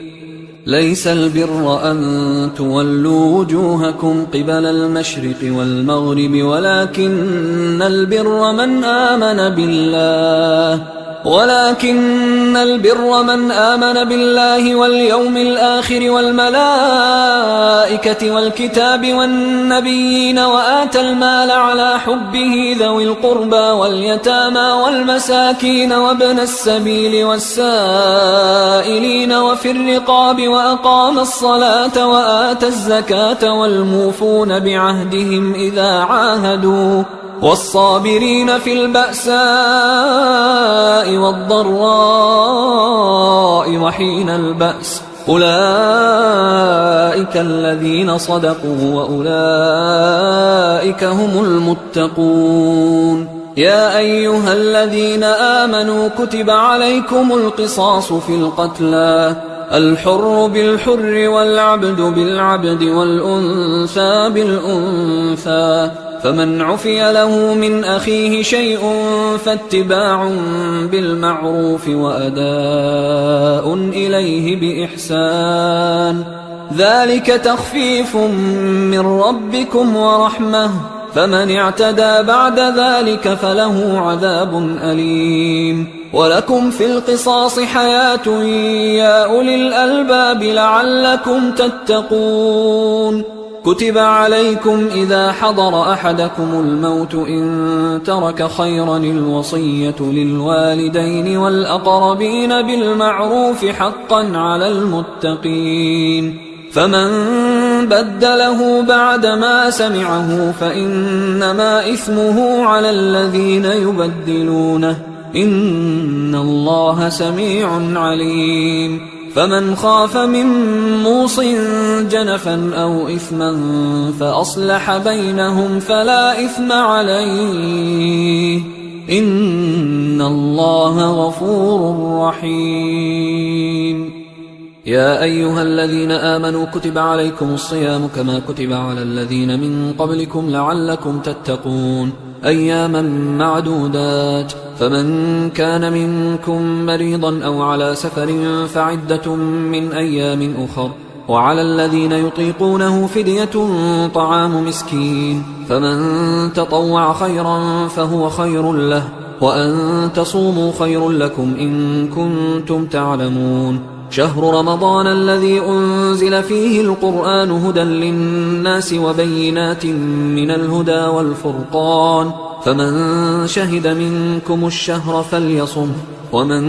ليس البر أن تولوا وجوهكم قبل المشرق والمغرب ولكن البر من آمن بالله واليوم الآخر والملائكة والكتاب والنبيين وآتى المال على حبه ذوي القربى واليتامى والمساكين وابن السبيل والسائلين وفي الرقاب وأقام الصلاة وآتى الزكاة والموفون بعهدهم إذا عاهدوا والصابرين في البأساء والضراء وحين البأس أولئك الذين صدقوا وأولئك هم المتقون يا أيها الذين آمنوا كتب عليكم القصاص في القتلى الحر بالحر والعبد بالعبد والأنثى بالأنثى فمن عفي له من أخيه شيء فاتباع بالمعروف وأداء إليه بإحسان ذلك تخفيف من ربكم ورحمة فمن اعتدى بعد ذلك فله عذاب أليم ولكم في القصاص حياة يا أولي الألباب لعلكم تتقون كتب عليكم إذا حضر أحدكم الموت إن ترك خيرا الوصية للوالدين والأقربين بالمعروف حقا على المتقين فمن بدله بعدما سمعه فإنما إثمه على الذين يبدلونه إن الله سميع عليم فمن خاف من موص جنفا أو إثما فأصلح بينهم فلا إثم عليه إن الله غفور رحيم. يا أيها الذين آمنوا كتب عليكم الصيام كما كتب على الذين من قبلكم لعلكم تتقون أياما معدودات، فمن كان منكم مريضا أو على سفر فعدة من أيام أخر، وعلى الذين يطيقونه فدية طعام مسكين، فمن تطوع خيرا فهو خير له، وأن تصوموا خير لكم إن كنتم تعلمون. شهر رمضان الذي أنزل فيه القرآن هدى للناس وبينات من الهدى والفرقان، فمن شهد منكم الشهر فليصمه، ومن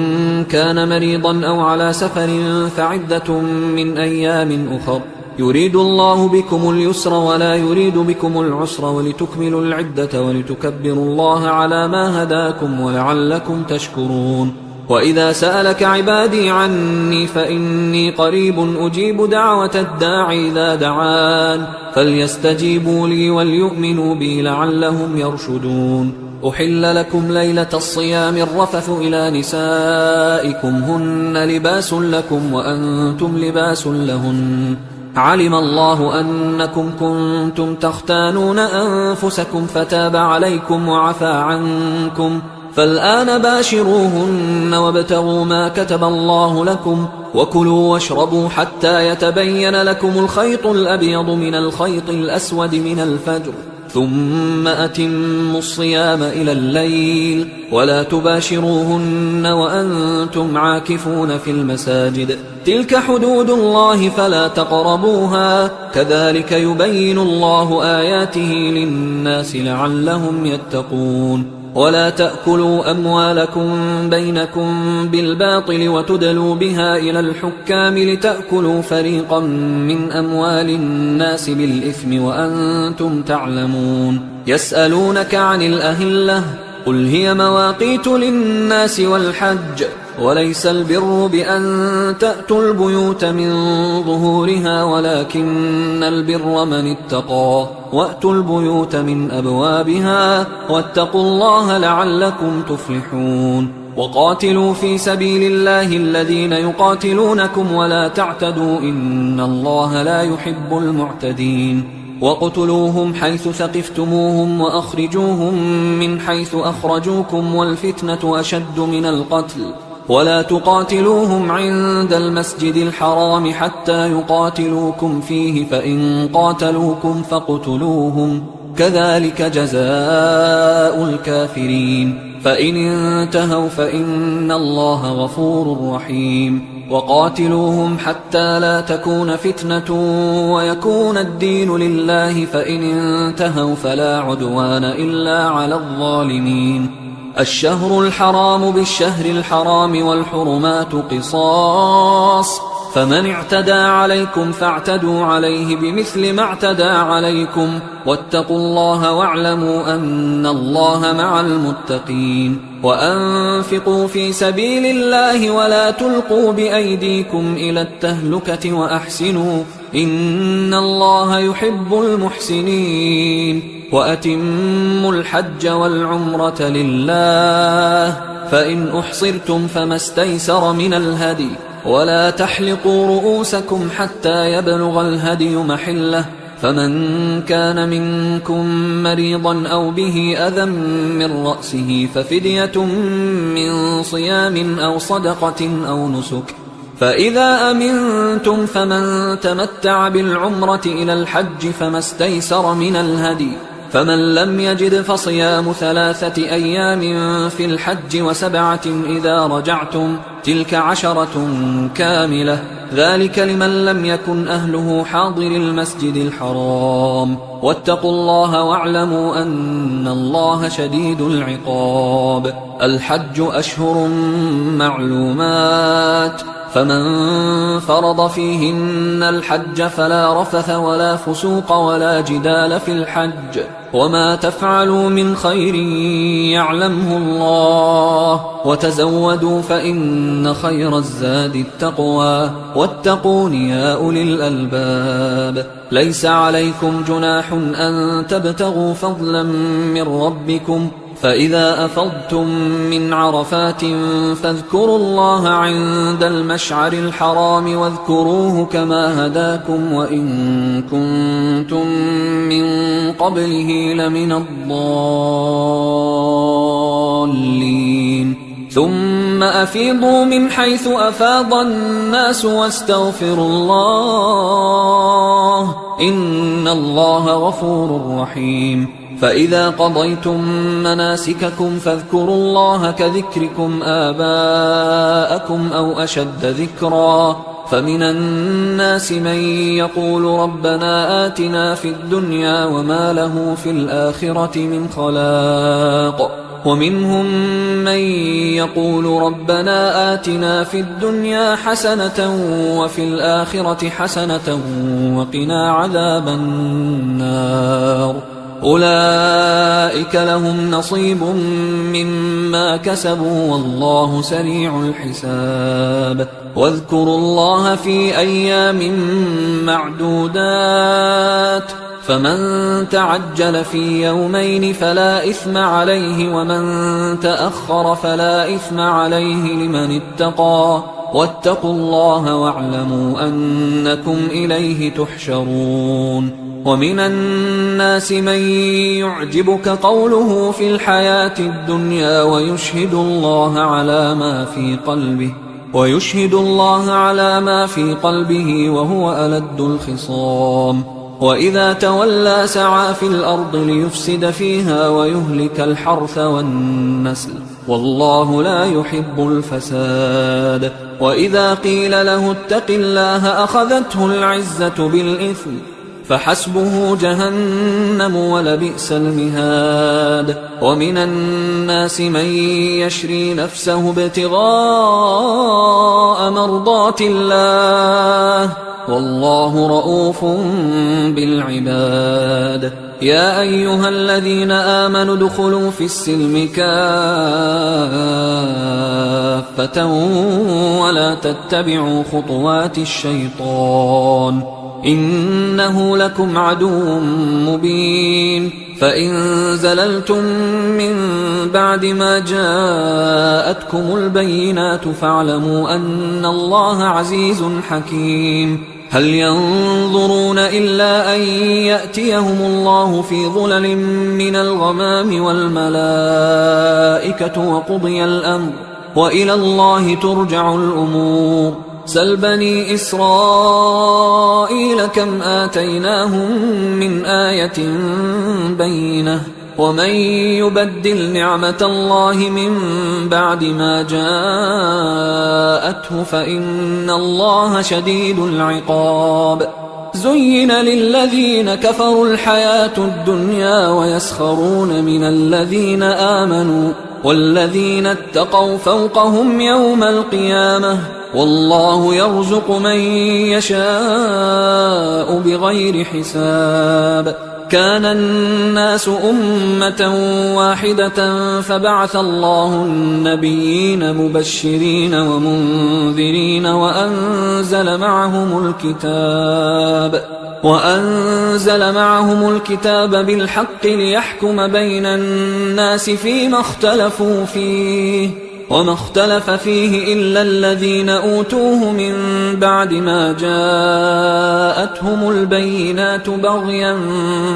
كان مريضا أو على سفر فعدة من أيام أخر، يريد الله بكم اليسر ولا يريد بكم العسر ولتكملوا العدة ولتكبروا الله على ما هداكم ولعلكم تشكرون. وإذا سألك عبادي عني فإني قريب أجيب دعوة الداعي إذا دعان، فليستجيبوا لي وليؤمنوا بي لعلهم يرشدون. أحل لكم ليلة الصيام الرفث إلى نسائكم هن لباس لكم وأنتم لباس لهن، علم الله أنكم كنتم تختانون أنفسكم فتاب عليكم وعفى عنكم، فالآن باشروهن وابتغوا ما كتب الله لكم، وكلوا واشربوا حتى يتبين لكم الخيط الأبيض من الخيط الأسود من الفجر، ثم أتموا الصيام إلى الليل، ولا تباشروهن وأنتم عاكفون في المساجد، تلك حدود الله فلا تقربوها، كذلك يبين الله آياته للناس لعلهم يتقون. ولا تأكلوا أموالكم بينكم بالباطل وتدلوا بها إلى الحكام لتأكلوا فريقا من أموال الناس بالإثم وأنتم تعلمون. يسألونك عن الأهلة قل هي مواقيت للناس والحج، وليس البر بأن تأتوا البيوت من ظهورها ولكن البر من اتقى، وأتوا البيوت من أبوابها واتقوا الله لعلكم تفلحون. وقاتلوا في سبيل الله الذين يقاتلونكم ولا تعتدوا إن الله لا يحب المعتدين. وقتلوهم حيث ثقفتموهم وأخرجوهم من حيث أخرجوكم والفتنة أشد من القتل، ولا تقاتلوهم عند المسجد الحرام حتى يقاتلوكم فيه، فإن قاتلوكم فاقتلوهم، كذلك جزاء الكافرين، فإن انتهوا فإن الله غفور رحيم. وقاتلوهم حتى لا تكون فتنة ويكون الدين لله، فإن انتهوا فلا عدوان إلا على الظالمين. الشهر الحرام بالشهر الحرام والحرمات قصاص، فمن اعتدى عليكم فاعتدوا عليه بمثل ما اعتدى عليكم، واتقوا الله واعلموا أن الله مع المتقين. وأنفقوا في سبيل الله ولا تلقوا بأيديكم إلى التهلكة وأحسنوا إن الله يحب المحسنين. وأتموا الحج والعمرة لله، فإن أحصرتم فما استيسر من الهدي، ولا تحلقوا رؤوسكم حتى يبلغ الهدي محله، فمن كان منكم مريضا أو به أذى من رأسه ففدية من صيام أو صدقة أو نسك، فإذا أمنتم فمن تمتع بالعمرة إلى الحج فما استيسر من الهدي، فمن لم يجد فصيام 3 أيام في الحج و7 إذا رجعتم، تلك 10 كاملة، ذلك لمن لم يكن أهله حاضر المسجد الحرام. واتقوا الله واعلموا أن الله شديد العقاب. الحج أشهر معلومات، فمن فرض فيهن الحج فلا رفث ولا فسوق ولا جدال في الحج وما تفعلوا من خير يعلمه الله وتزودوا فإن خير الزاد التقوى واتقون يا أولي الألباب ليس عليكم جناح أن تبتغوا فضلا من ربكم فإذا أفضتم من عرفات فاذكروا الله عند المشعر الحرام واذكروه كما هداكم وإن كنتم من قبله لمن الضالين ثم أفيضوا من حيث أفاض الناس واستغفروا الله إن الله غفور رحيم فإذا قضيتم مناسككم فاذكروا الله كذكركم آباءكم أو أشد ذكرا فمن الناس من يقول ربنا آتنا في الدنيا وما له في الآخرة من خلاق ومنهم من يقول ربنا آتنا في الدنيا حسنة وفي الآخرة حسنة وقنا عذاب النار أولئك لهم نصيب مما كسبوا والله سريع الحساب واذكروا الله في أيام معدودات فمن تعجل في يومين فلا إثم عليه ومن تأخر فلا إثم عليه لمن اتقى واتقوا الله واعلموا أنكم إليه تحشرون ومن الناس من يعجبك قوله في الحياة الدنيا ويشهد الله على ما في قلبه وهو ألد الخصام وإذا تولى سعى في الأرض ليفسد فيها ويهلك الحرث والنسل والله لا يحب الفساد وإذا قيل له اتق الله أخذته العزة بالإثم فحسبه جهنم ولبئس المهاد ومن الناس من يشري نفسه ابتغاء مرضات الله والله رؤوف بالعباد يا أيها الذين آمنوا ادخلوا في السلم كافة ولا تتبعوا خطوات الشيطان إنه لكم عدو مبين فإن زللتم من بعد ما جاءتكم البينات فاعلموا أن الله عزيز حكيم هل ينظرون إلا أن يأتيهم الله في ظلل من الغمام والملائكة وقضي الأمر وإلى الله ترجع الأمور سل بني إسرائيل كم آتيناهم من آية بينة ومن يبدل نعمة الله من بعد ما جاءته فإن الله شديد العقاب زين للذين كفروا الحياة الدنيا ويسخرون من الذين آمنوا والذين اتقوا فوقهم يوم القيامة والله يرزق من يشاء بغير حساب كان الناس أمة واحدة فبعث الله النبيين مبشرين ومنذرين وأنزل معهم الكتاب بالحق ليحكم بين الناس فيما اختلفوا فيه وما اختلف فيه إلا الذين أوتوه من بعد ما جاءتهم البينات بغيا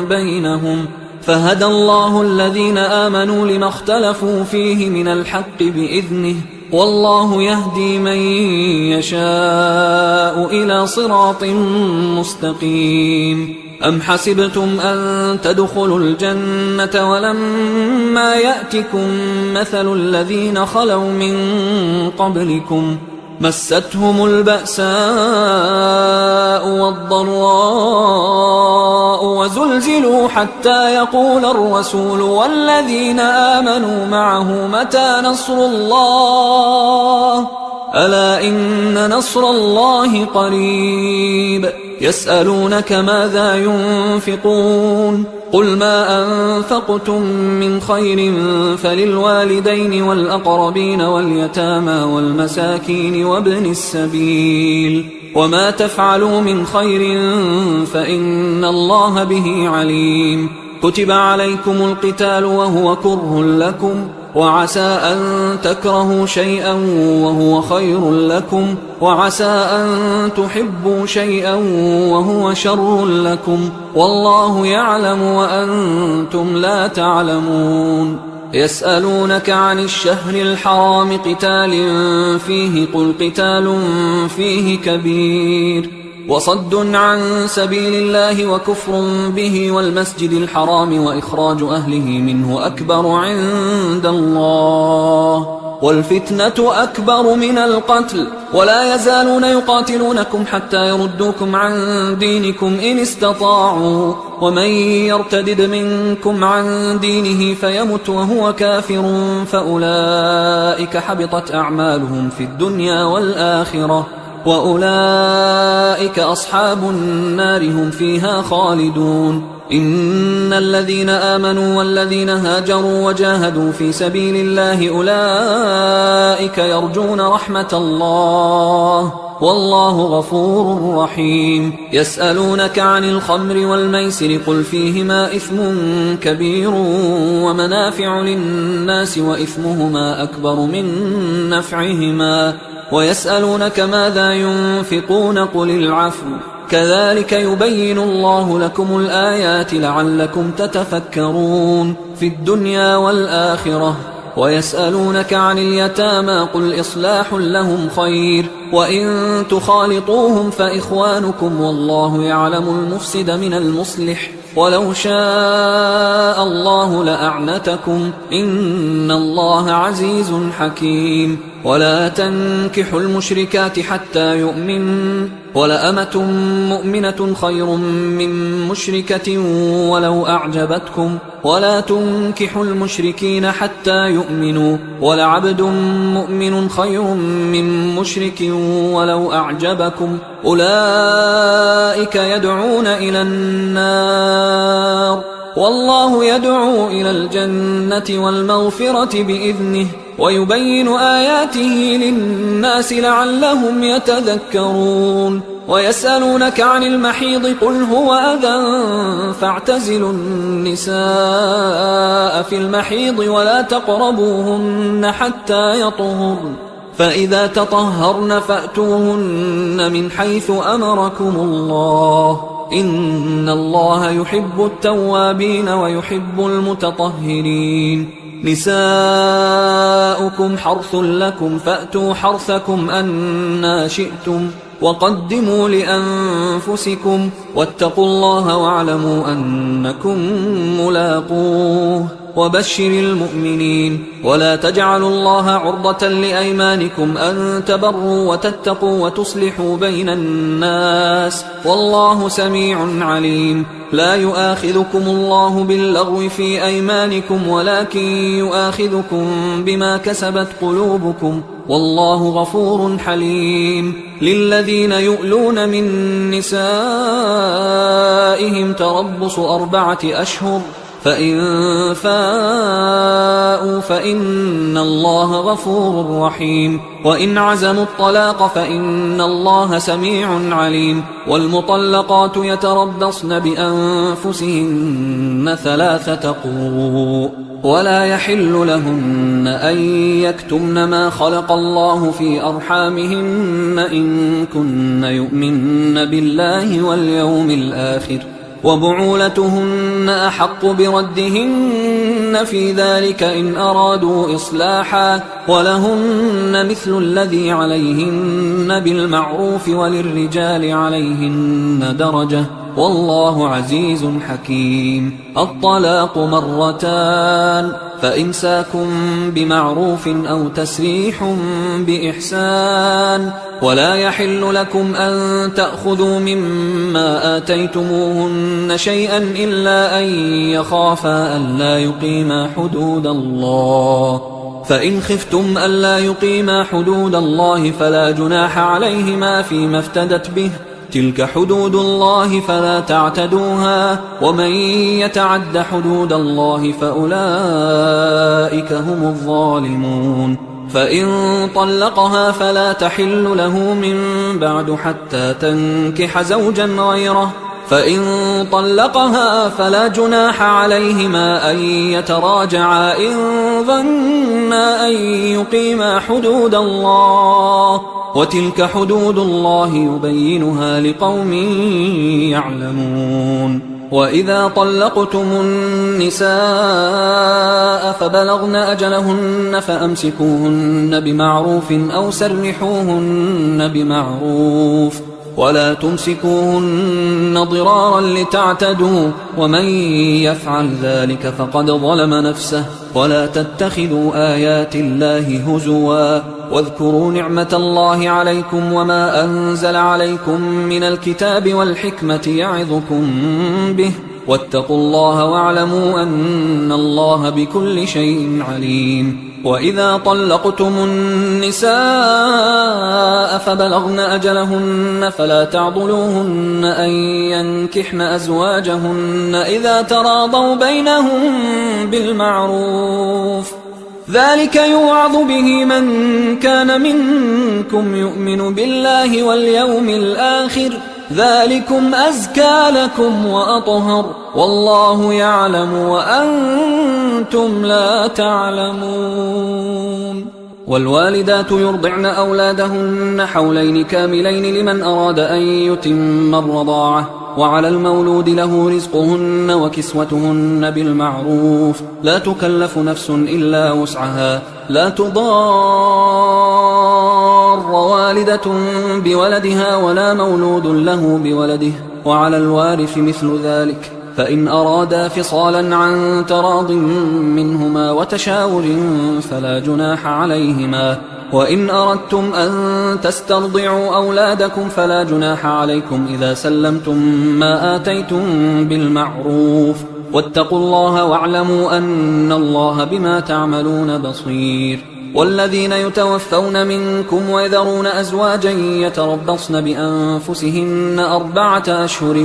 بينهم فهدى الله الذين آمنوا لما اختلفوا فيه من الحق بإذنه والله يهدي من يشاء إلى صراط مستقيم أم حسبتم أن تدخلوا الجنة ولما يأتكم مثل الذين خلوا من قبلكم مستهم البأساء والضراء وزلزلوا حتى يقول الرسول والذين آمنوا معه متى نصر الله ألا إن نصر الله قريب يسألونك ماذا ينفقون قل ما أنفقتم من خير فللوالدين والأقربين واليتامى والمساكين وابن السبيل وما تفعلوا من خير فإن الله به عليم كتب عليكم القتال وهو كره لكم وعسى أن تكرهوا شيئا وهو خير لكم وعسى أن تحبوا شيئا وهو شر لكم والله يعلم وأنتم لا تعلمون يسألونك عن الشهر الحرام قتال فيه قل قتال فيه كبير وصد عن سبيل الله وكفر به والمسجد الحرام وإخراج أهله منه أكبر عند الله والفتنة أكبر من القتل ولا يزالون يقاتلونكم حتى يردوكم عن دينكم إن استطاعوا ومن يرتدد منكم عن دينه فيمت وهو كافر فأولئك حبطت أعمالهم في الدنيا والآخرة وأولئك أصحاب النار هم فيها خالدون إن الذين آمنوا والذين هاجروا وجاهدوا في سبيل الله أولئك يرجون رحمة الله والله غفور رحيم يسألونك عن الخمر والميسر قل فيهما إثم كبير ومنافع للناس وإثمهما أكبر من نفعهما ويسألونك ماذا ينفقون قل العفو كذلك يبين الله لكم الآيات لعلكم تتفكرون في الدنيا والآخرة ويسألونك عن اليتامى قل إصلاح لهم خير وإن تخالطوهم فإخوانكم والله يعلم المفسد من المصلح ولو شاء الله لأعنتكم إن الله عزيز حكيم ولا تنكحوا المشركات حتى يؤمنوا ولأمة مؤمنة خير من مشركة ولو أعجبتكم ولا تنكحوا المشركين حتى يؤمنوا ولعبد مؤمن خير من مشرك ولو أعجبكم أولئك يدعون إلى النار والله يدعو إلى الجنة والمغفرة بإذنه ويبين آياته للناس لعلهم يتذكرون ويسألونك عن المحيض قل هو أذى فاعتزلوا النساء في المحيض ولا تقربوهن حتى يطهرن فإذا تطهرن فأتوهن من حيث أمركم الله إن الله يحب التوابين ويحب المتطهرين نساؤكم حرث لكم فأتوا حرثكم أنى شئتم وقدموا لأنفسكم واتقوا الله واعلموا أنكم ملاقوه وبشر المؤمنين ولا تجعلوا الله عرضة لأيمانكم أن تبروا وتتقوا وتصلحوا بين الناس والله سميع عليم لا يؤاخذكم الله باللغو في أيمانكم ولكن يؤاخذكم بما كسبت قلوبكم والله غفور حليم للذين يؤلون من نسائهم تربص 4 أشهر فإن فاءوا فإن الله غفور رحيم وإن عزموا الطلاق فإن الله سميع عليم والمطلقات يتربصن بأنفسهن 3 قروء ولا يحل لهن أن يكتمن ما خلق الله في أرحامهن إن كن يؤمن بالله واليوم الآخر وبعولتهن أحق بردهن في ذلك إن أرادوا إصلاحا ولهن مثل الذي عليهن بالمعروف وللرجال عليهن درجة والله عزيز حكيم الطلاق 2 فإمساك بمعروف أو تسريح بإحسان ولا يحل لكم أن تأخذوا مما آتيتموهن شيئا إلا أن يخافا ألا يقيما حدود الله فإن خفتم ألا يقيما حدود الله فلا جناح عليهما فيما افتدت به، تلك حدود الله فلا تعتدوها، ومن يتعد حدود الله فأولئك هم الظالمون. فإن طلقها فلا تحل له من بعد حتى تنكح زوجا غيره، فإن طلقها فلا جناح عليهما أن يتراجعا إن ظنا أن يقيما حدود الله، وتلك حدود الله يبينها لقوم يعلمون. وإذا طلقتم النساء فبلغن أجلهن فأمسكوهن بمعروف أو سرحوهن بمعروف، ولا تمسكوهن ضرارا لتعتدوا، ومن يفعل ذلك فقد ظلم نفسه. ولا تتخذوا آيات الله هزوا، واذكروا نعمة الله عليكم وما أنزل عليكم من الكتاب والحكمة يعظكم به، واتقوا الله واعلموا أن الله بكل شيء عليم. وإذا طلقتم النساء فبلغن أجلهن فلا تعضلوهن أن ينكحن أزواجهن إذا تراضوا بينهم بالمعروف، ذلك يوعظ به من كان منكم يؤمن بالله واليوم الآخر، ذلكم أزكى لكم وأطهر، والله يعلم وأنتم لا تعلمون. والوالدات يرضعن أولادهن حولين كاملين لمن أراد أن يتم الرضاعة، وعلى المولود له رزقهن وكسوتهن بالمعروف، لا تكلف نفس إلا وسعها، لا تضار والدة بولدها ولا مولود له بولده، وعلى الوارث مثل ذلك، فإن أرادا فصالا عن تراض منهما وتشاور فلا جناح عليهما. وإن أردتم أن تسترضعوا أولادكم فلا جناح عليكم إذا سلمتم ما آتيتم بالمعروف، واتقوا الله واعلموا أن الله بما تعملون بصير. والذين يتوفون منكم ويذرون أزواجا يتربصن بأنفسهن 4 أشهر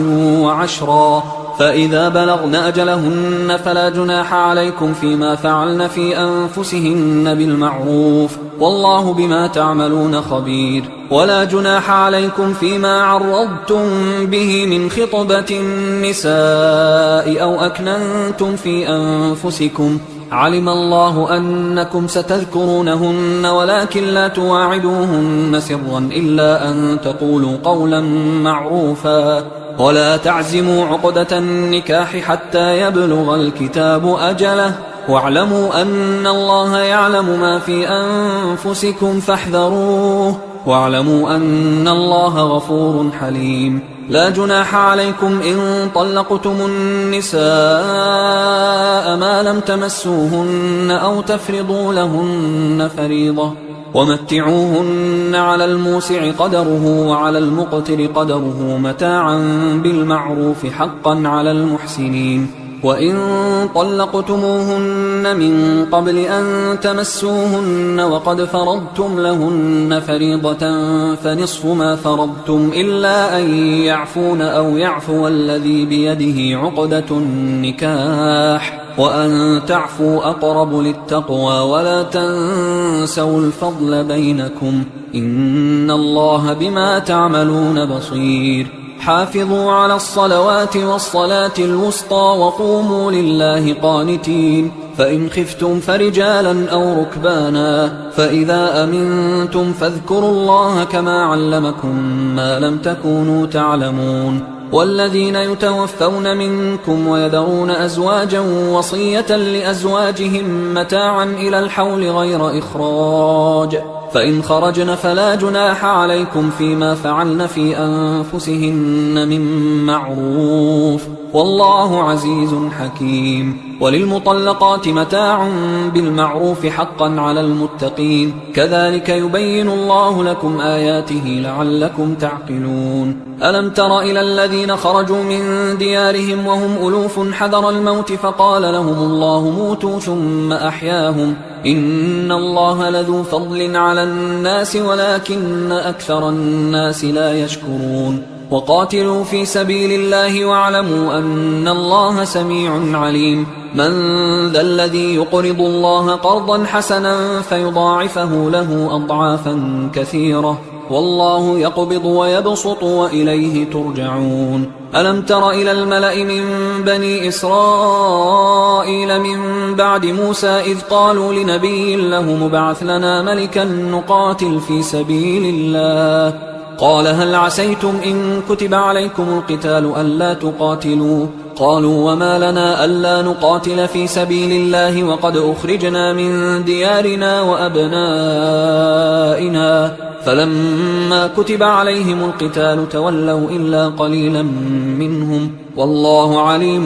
وعشرا، فإذا بلغن أجلهن فلا جناح عليكم فيما فعلن في أنفسهن بالمعروف، والله بما تعملون خبير. ولا جناح عليكم فيما عرضتم به من خطبة النساء أو أكننتم في أنفسكم، علم الله أنكم ستذكرونهن ولكن لا تواعدوهن سرا إلا أن تقولوا قولا معروفا، ولا تعزموا عقدة النكاح حتى يبلغ الكتاب أجله، واعلموا أن الله يعلم ما في أنفسكم فاحذروه، واعلموا أن الله غفور حليم. لا جناح عليكم إن طلقتم النساء ما لم تمسوهن أو تفرضوا لهن فريضة، ومتعوهن على الموسع قدره وعلى المقتر قدره متاعا بالمعروف حقا على المحسنين. وإن طلقتموهن من قبل أن تمسوهن وقد فرضتم لهن فريضة فنصف ما فرضتم إلا أن يعفون أو يعفو الذي بيده عقدة النكاح، وأن تعفوا أقرب للتقوى، ولا تنسوا الفضل بينكم، إن الله بما تعملون بصير. حافظوا على الصلوات والصلاة الوسطى وقوموا لله قانتين، فإن خفتم فرجالا أو ركبانا، فإذا أمنتم فاذكروا الله كما علمكم ما لم تكونوا تعلمون. والذين يتوفون منكم ويذرون أزواجا وصية لأزواجهم متاعا إلى الحول غير إخراج، فإن خرجن فلا جناح عليكم فيما فعلن في أنفسهن من معروف، والله عزيز حكيم. وللمطلقات متاع بالمعروف حقا على المتقين، كذلك يبين الله لكم آياته لعلكم تعقلون. ألم تر إلى الذين خرجوا من ديارهم وهم ألوف حذر الموت فقال لهم الله موتوا ثم أحياهم، إن الله لذو فضل على الناس ولكن أكثر الناس لا يشكرون وقاتلوا في سبيل الله واعلموا أن الله سميع عليم من ذا الذي يقرض الله قرضا حسنا فيضاعفه له أضعافا كثيرة والله يقبض ويبسط وإليه ترجعون ألم تر إلى الملأ من بني إسرائيل من بعد موسى إذ قالوا لنبي له مبعث لنا ملكا نقاتل في سبيل الله قال هل عسيتم إن كتب عليكم القتال ألا تقاتلوا قالوا وما لنا ألا نقاتل في سبيل الله وقد أخرجنا من ديارنا وأبنائنا فلما كتب عليهم القتال تولوا إلا قليلا منهم والله عليم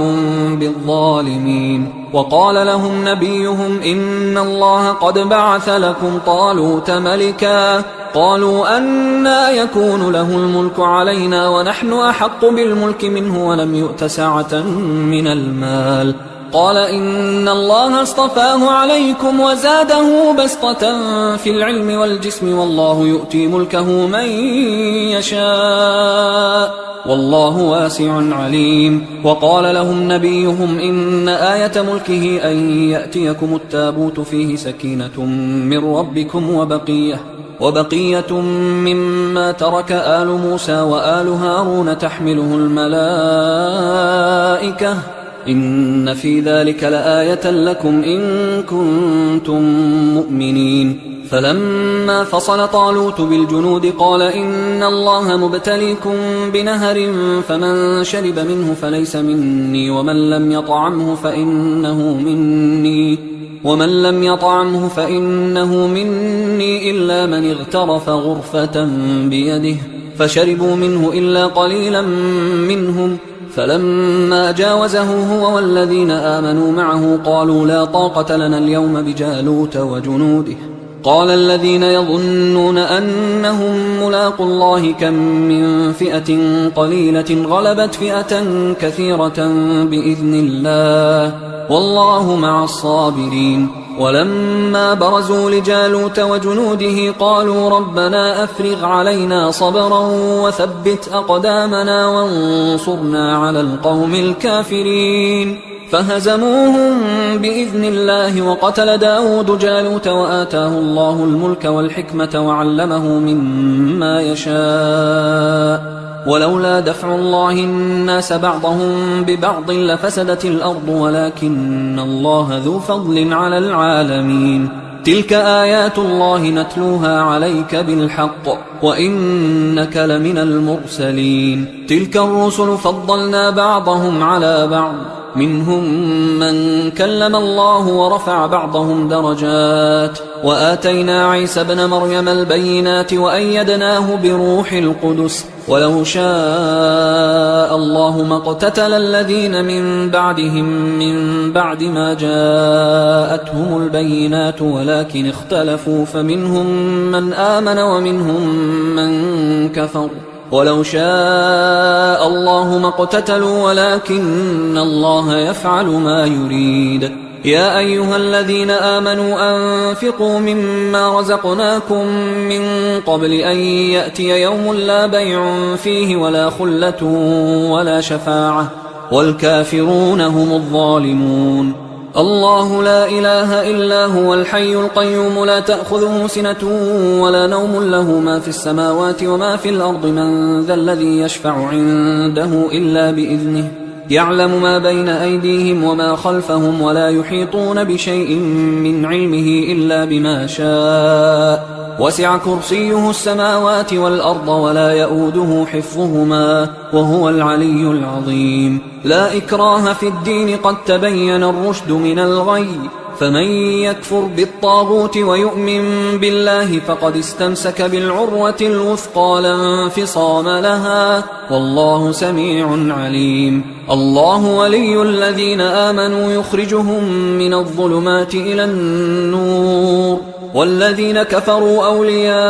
بالظالمين وقال لهم نبيهم إن الله قد بعث لكم طالوت ملكا قالوا أنى يكون له الملك علينا ونحن أحق بالملك منه ولم يؤت سعة من المال قال إن الله اصطفاه عليكم وزاده بسطة في العلم والجسم والله يؤتي ملكه من يشاء والله واسع عليم وقال لهم نبيهم إن آية ملكه أن يأتيكم التابوت فيه سكينة من ربكم وبقية مما ترك آل موسى وآل هارون تحمله الملائكة إن في ذلك لآية لكم إن كنتم مؤمنين فلما فصل طالوت بالجنود قال إن الله مبتليكم بنهر فمن شرب منه فليس مني ومن لم يطعمه فإنه مني إلا من اغترف غرفة بيده فشربوا منه إلا قليلا منهم فلما جاوزه هو والذين آمنوا معه قالوا لا طاقة لنا اليوم بجالوت وجنوده قال الذين يظنون أنهم ملاقوا الله كم من فئة قليلة غلبت فئة كثيرة بإذن الله والله مع الصابرين ولما برزوا لجالوت وجنوده قالوا ربنا أفرغ علينا صبرا وثبت أقدامنا وانصرنا على القوم الكافرين فهزموهم بإذن الله وقتل داود جالوت وآتاه الله الملك والحكمة وعلمه مما يشاء ولولا دفع الله الناس بعضهم ببعض لفسدت الأرض ولكن الله ذو فضل على العالمين تلك آيات الله نتلوها عليك بالحق وإنك لمن المرسلين تلك الرسل فضلنا بعضهم على بعض منهم من كلم الله ورفع بعضهم درجات وآتينا عيسى ابن مريم البينات وأيدناه بروح القدس ولو شاء الله ما اقتتل الذين من بعدهم من بعد ما جاءتهم البينات ولكن اختلفوا فمنهم من آمن ومنهم من كفر ولو شاء الله ما اقتتلوا ولكن الله يفعل ما يريد يا أيها الذين آمنوا أنفقوا مما رزقناكم من قبل أن يأتي يوم لا بيع فيه ولا خلة ولا شفاعة والكافرون هم الظالمون الله لا إله إلا هو الحي القيوم لا تأخذه سنة ولا نوم له ما في السماوات وما في الأرض من ذا الذي يشفع عنده إلا بإذنه يعلم ما بين أيديهم وما خلفهم ولا يحيطون بشيء من علمه إلا بما شاء وسع كرسيه السماوات والأرض ولا يؤوده حفظهما وهو العلي العظيم لا إكراه في الدين قد تبين الرشد من الغي فمن يكفر بالطاغوت ويؤمن بالله فقد استمسك بالعروة الوثقى لا انفصام لها والله سميع عليم الله ولي الذين آمنوا يخرجهم من الظلمات إلى النور والذين كفروا أولياؤهم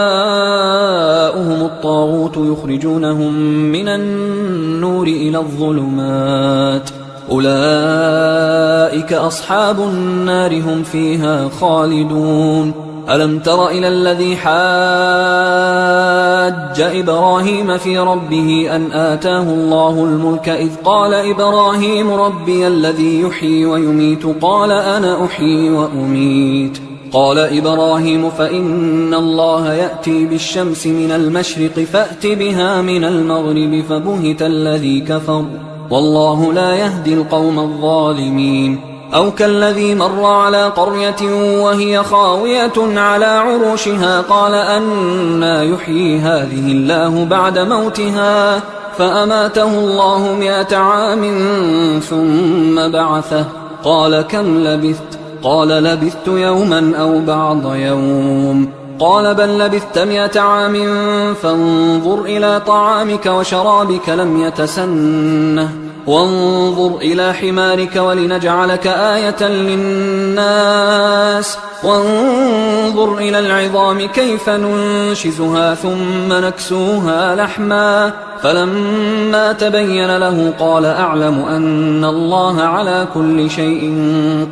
الطاغوت يخرجونهم من النور إلى الظلمات أولئك أصحاب النار هم فيها خالدون. ألم تر إلى الذي حاج إبراهيم في ربه أن آتاه الله الملك إذ قال إبراهيم ربي الذي يحيي ويميت قال أنا أحيي وأميت. قال إبراهيم فإن الله يأتي بالشمس من المشرق فأت بها من المغرب فبهت الذي كفر والله لا يهدي القوم الظالمين. أو كالذي مر على قرية وهي خاوية على عروشها قال أنى يحيي هذه الله بعد موتها فأماته الله 100 عام ثم بعثه قال كم لبثت؟ قال لبثت يوما أو بعض يوم. قال بل لبثت 100 عام فانظر إلى طعامك وشرابك لم يتسنه وانظر إلى حمارك ولنجعلك آية للناس وانظر إلى العظام كيف ننشزها ثم نكسوها لحما فلما تبين له قال أعلم أن الله على كل شيء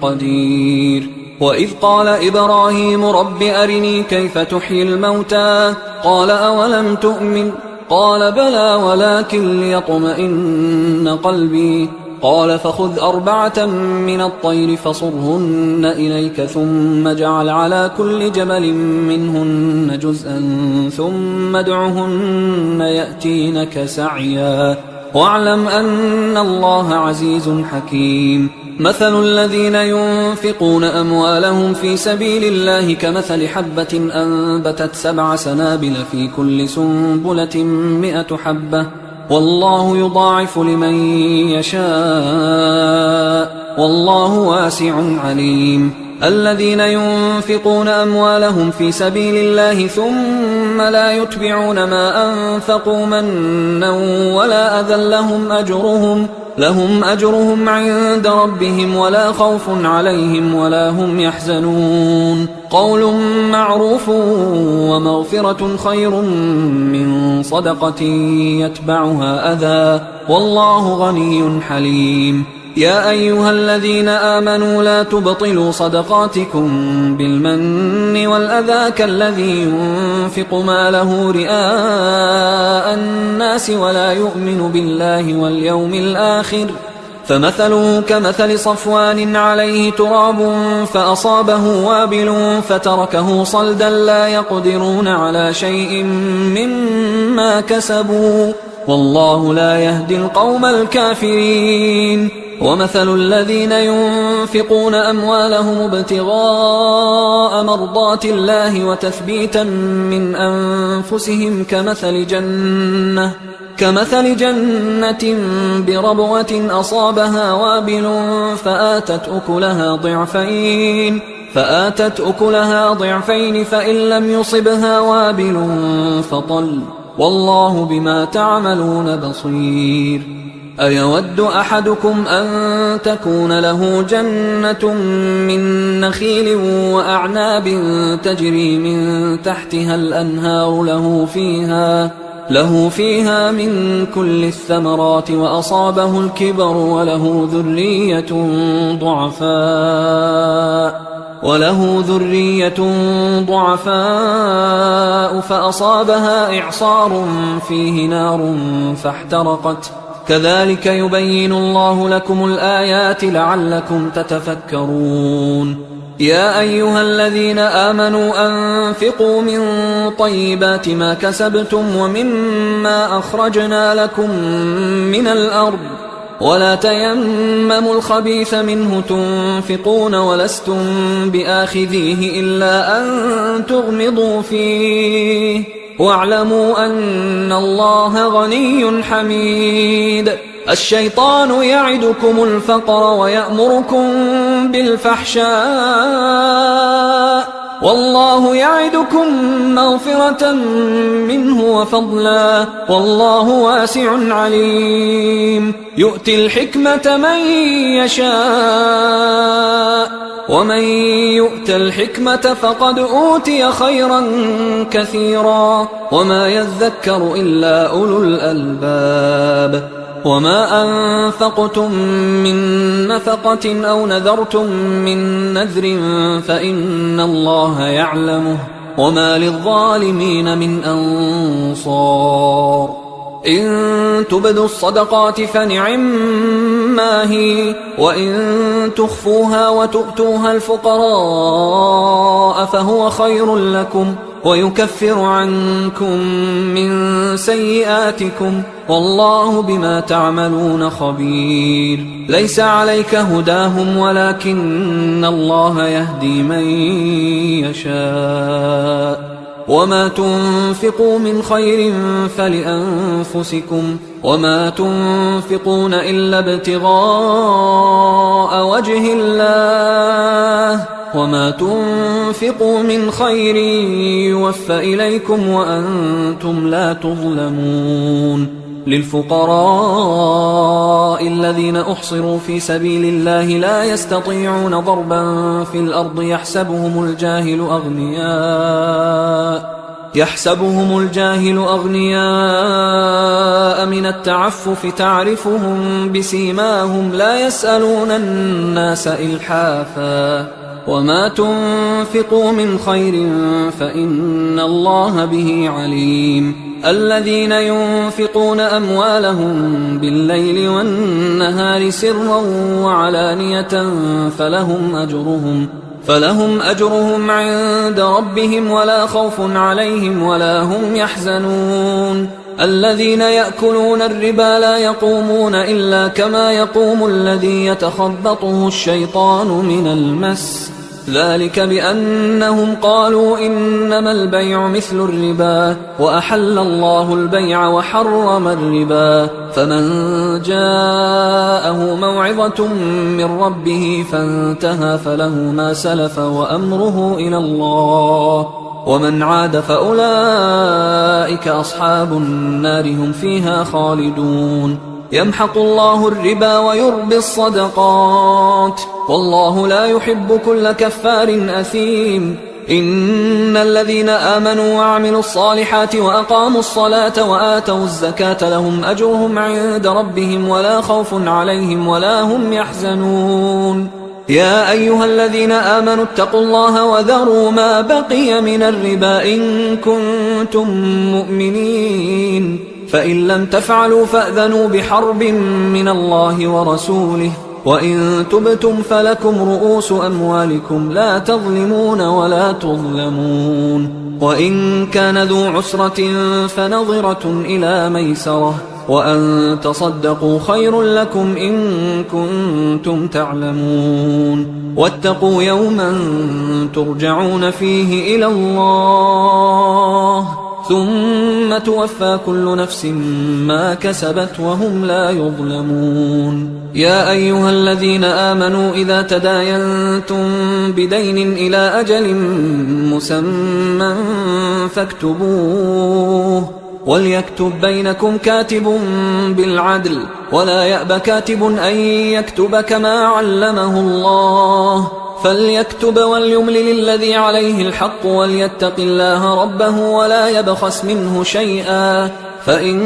قدير. وإذ قال إبراهيم رب أرني كيف تحيي الموتى قال أولم تؤمن قال بلى ولكن ليطمئن قلبي قال فخذ 4 من الطير فصرهن إليك ثم اجعل على كل جبل منهن جزءا ثم ادعهن يأتينك سعيا واعلم أن الله عزيز حكيم. مثل الذين ينفقون أموالهم في سبيل الله كمثل حبة أنبتت 7 سنابل في كل سنبلة 100 حبة والله يضاعف لمن يشاء والله واسع عليم. الذين ينفقون أموالهم في سبيل الله ثم لا يتبعون ما أنفقوا منا ولا أذى لهم أجرهم عند ربهم ولا خوف عليهم ولا هم يحزنون. قول معروف ومغفرة خير من صدقة يتبعها أذى والله غني حليم. يا أيها الذين آمنوا لا تبطلوا صدقاتكم بالمن والأذى كالذي ينفق ماله رئاء الناس ولا يؤمن بالله واليوم الآخر فمثله كمثل صفوان عليه تراب فأصابه وابل فتركه صلدا لا يقدرون على شيء مما كسبوا والله لا يهدي القوم الكافرين. ومثل الذين ينفقون أموالهم ابتغاء مرضات الله وتثبيتا من أنفسهم كمثل جنة بربوة أصابها وابل فآتت أكلها ضعفين فإن لم يصبها وابل فطل والله بما تعملون بصير. أيود أحدكم أن تكون له جنة من نخيل وأعناب تجري من تحتها الأنهار له فيها من كل الثمرات وأصابه الكبر وله ذرية ضعفاء فأصابها إعصار فيه نار فاحترقت كذلك يبين الله لكم الآيات لعلكم تتفكرون. يا أيها الذين آمنوا أنفقوا من طيبات ما كسبتم ومما أخرجنا لكم من الأرض ولا تيمموا الخبيث منه تنفقون ولستم بآخذيه إلا أن تغمضوا فيه واعلموا أن الله غني حميد. الشيطان يعدكم الفقر ويأمركم بالفحشاء والله يعدكم مغفرة منه وفضلا والله واسع عليم. يؤتي الحكمة من يشاء ومن يؤت الحكمة فقد أوتي خيرا كثيرا وما يذكر إلا أولو الألباب. وما أنفقتم من نفقة أو نذرتم من نذر فإن الله يعلمه وما للظالمين من أنصار إن تبدوا الصدقات فنعما هي وإن تخفوها وتؤتوها الفقراء فهو خير لكم ويكفر عنكم من سيئاتكم والله بما تعملون خبير ليس عليك هداهم ولكن الله يهدي من يشاء وما تنفقوا من خير فلأنفسكم وما تنفقون إلا ابتغاء وجه الله وما تنفقوا من خير يوفى إليكم وأنتم لا تظلمون للفقراء الذين أحصروا في سبيل الله لا يستطيعون ضربا في الأرض يحسبهم الجاهل أغنياء من التعفف تعرفهم بسيماهم لا يسألون الناس إلحافا وما تنفقوا من خير فإن الله به عليم الذين ينفقون أموالهم بالليل والنهار سرا وعلانية فلهم أجرهم عند ربهم ولا خوف عليهم ولا هم يحزنون الذين يأكلون الربا لا يقومون إلا كما يقوم الذي يتخبطه الشيطان من المس ذلك بأنهم قالوا إنما البيع مثل الربا وأحل الله البيع وحرم الربا فمن جاءه موعظة من ربه فانتهى فله ما سلف وأمره إلى الله ومن عاد فأولئك أصحاب النار هم فيها خالدون يمحق الله الربا ويربي الصدقات والله لا يحب كل كفار أثيم إن الذين آمنوا وعملوا الصالحات وأقاموا الصلاة وآتوا الزكاة لهم أجرهم عند ربهم ولا خوف عليهم ولا هم يحزنون يا أيها الذين آمنوا اتقوا الله وذروا ما بقي من الربا إن كنتم مؤمنين فإن لم تفعلوا فأذنوا بحرب من الله ورسوله وإن تبتم فلكم رؤوس أموالكم لا تظلمون ولا تظلمون وإن كان ذو عسرة فنظرة إلى ميسرة وأن تصدقوا خير لكم إن كنتم تعلمون واتقوا يوما ترجعون فيه إلى الله ثم توفى كل نفس ما كسبت وهم لا يظلمون يا أيها الذين آمنوا إذا تداينتم بدين إلى أجل مسمى فاكتبوه وليكتب بينكم كاتب بالعدل ولا يأب كاتب أن يكتب كما علمه الله فليكتب وليملل الذي عليه الحق وليتق الله ربه ولا يبخس منه شيئا فإن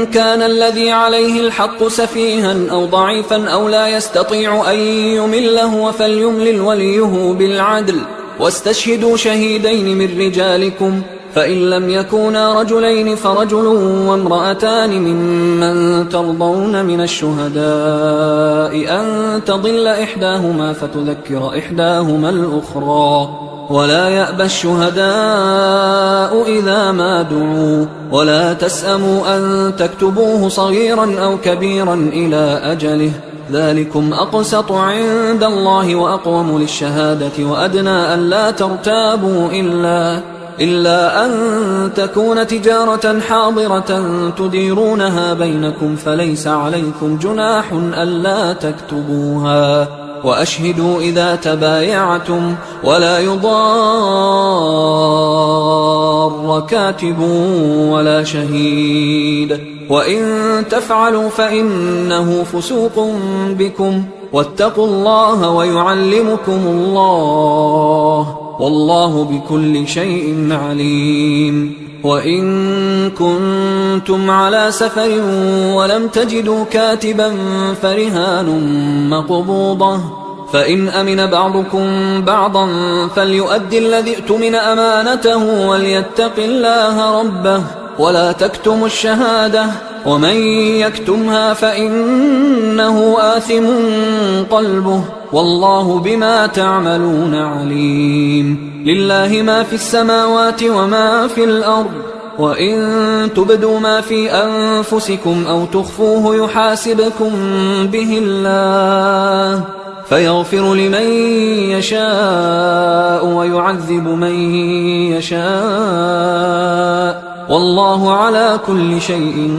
كان الذي عليه الحق سفيها أو ضعيفا أو لا يستطيع أن يمله فليملل وليه بالعدل واستشهدوا شهيدين من رجالكم فإن لم يكونا رجلين فرجل وامرأتان ممن ترضون من الشهداء أن تضل إحداهما فتذكر إحداهما الأخرى ولا يأبى الشهداء إذا ما دعوا ولا تسأموا أن تكتبوه صغيرا أو كبيرا إلى أجله ذلكم أقسط عند الله وأقوم للشهادة وأدنى أن لا ترتابوا إلا أن تكون تجارة حاضرة تديرونها بينكم فليس عليكم جناح ألا تكتبوها وأشهدوا إذا تبايعتم ولا يضار كاتب ولا شهيد وإن تفعلوا فإنه فسوق بكم واتقوا الله ويعلمكم الله والله بكل شيء عليم وإن كنتم على سفر ولم تجدوا كاتبا فرهان مقبوضة، فإن أمن بعضكم بعضا فليؤدي الذي اؤتمن أمانته وليتق الله ربه ولا تكتموا الشهادة، ومن يكتمها فإنه آثم قلبه والله بما تعملون عليم. لله ما في السماوات وما في الأرض، وإن تبدوا ما في أنفسكم أو تخفوه يحاسبكم به الله فيغفر لمن يشاء ويعذب من يشاء والله على كل شيء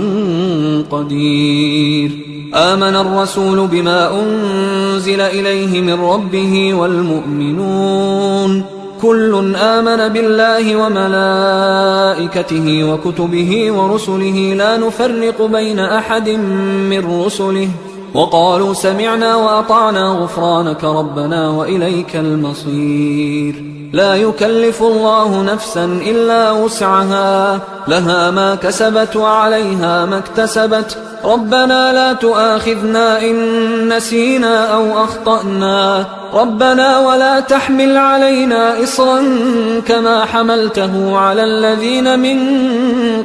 قدير. آمن الرسول بما أنزل إليه من ربه والمؤمنون كل آمن بالله وملائكته وكتبه ورسله لا نفرق بين أحد من رسله وقالوا سمعنا وأطعنا غفرانك ربنا وإليك المصير. لا يكلف الله نفسا إلا وسعها، لها ما كسبت وعليها ما اكتسبت. ربنا لا تؤاخذنا إن نسينا أو أخطأنا، ربنا ولا تحمل علينا إصرا كما حملته على الذين من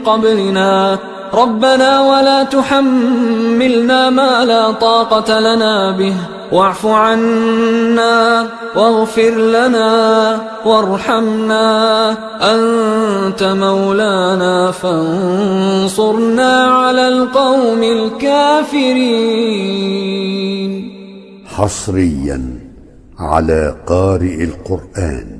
قبلنا، ربنا ولا تحملنا ما لا طاقة لنا به واعف عنا واغفر لنا وارحمنا أنت مولانا فانصرنا على القوم الكافرين. حصريا على قارئ القرآن.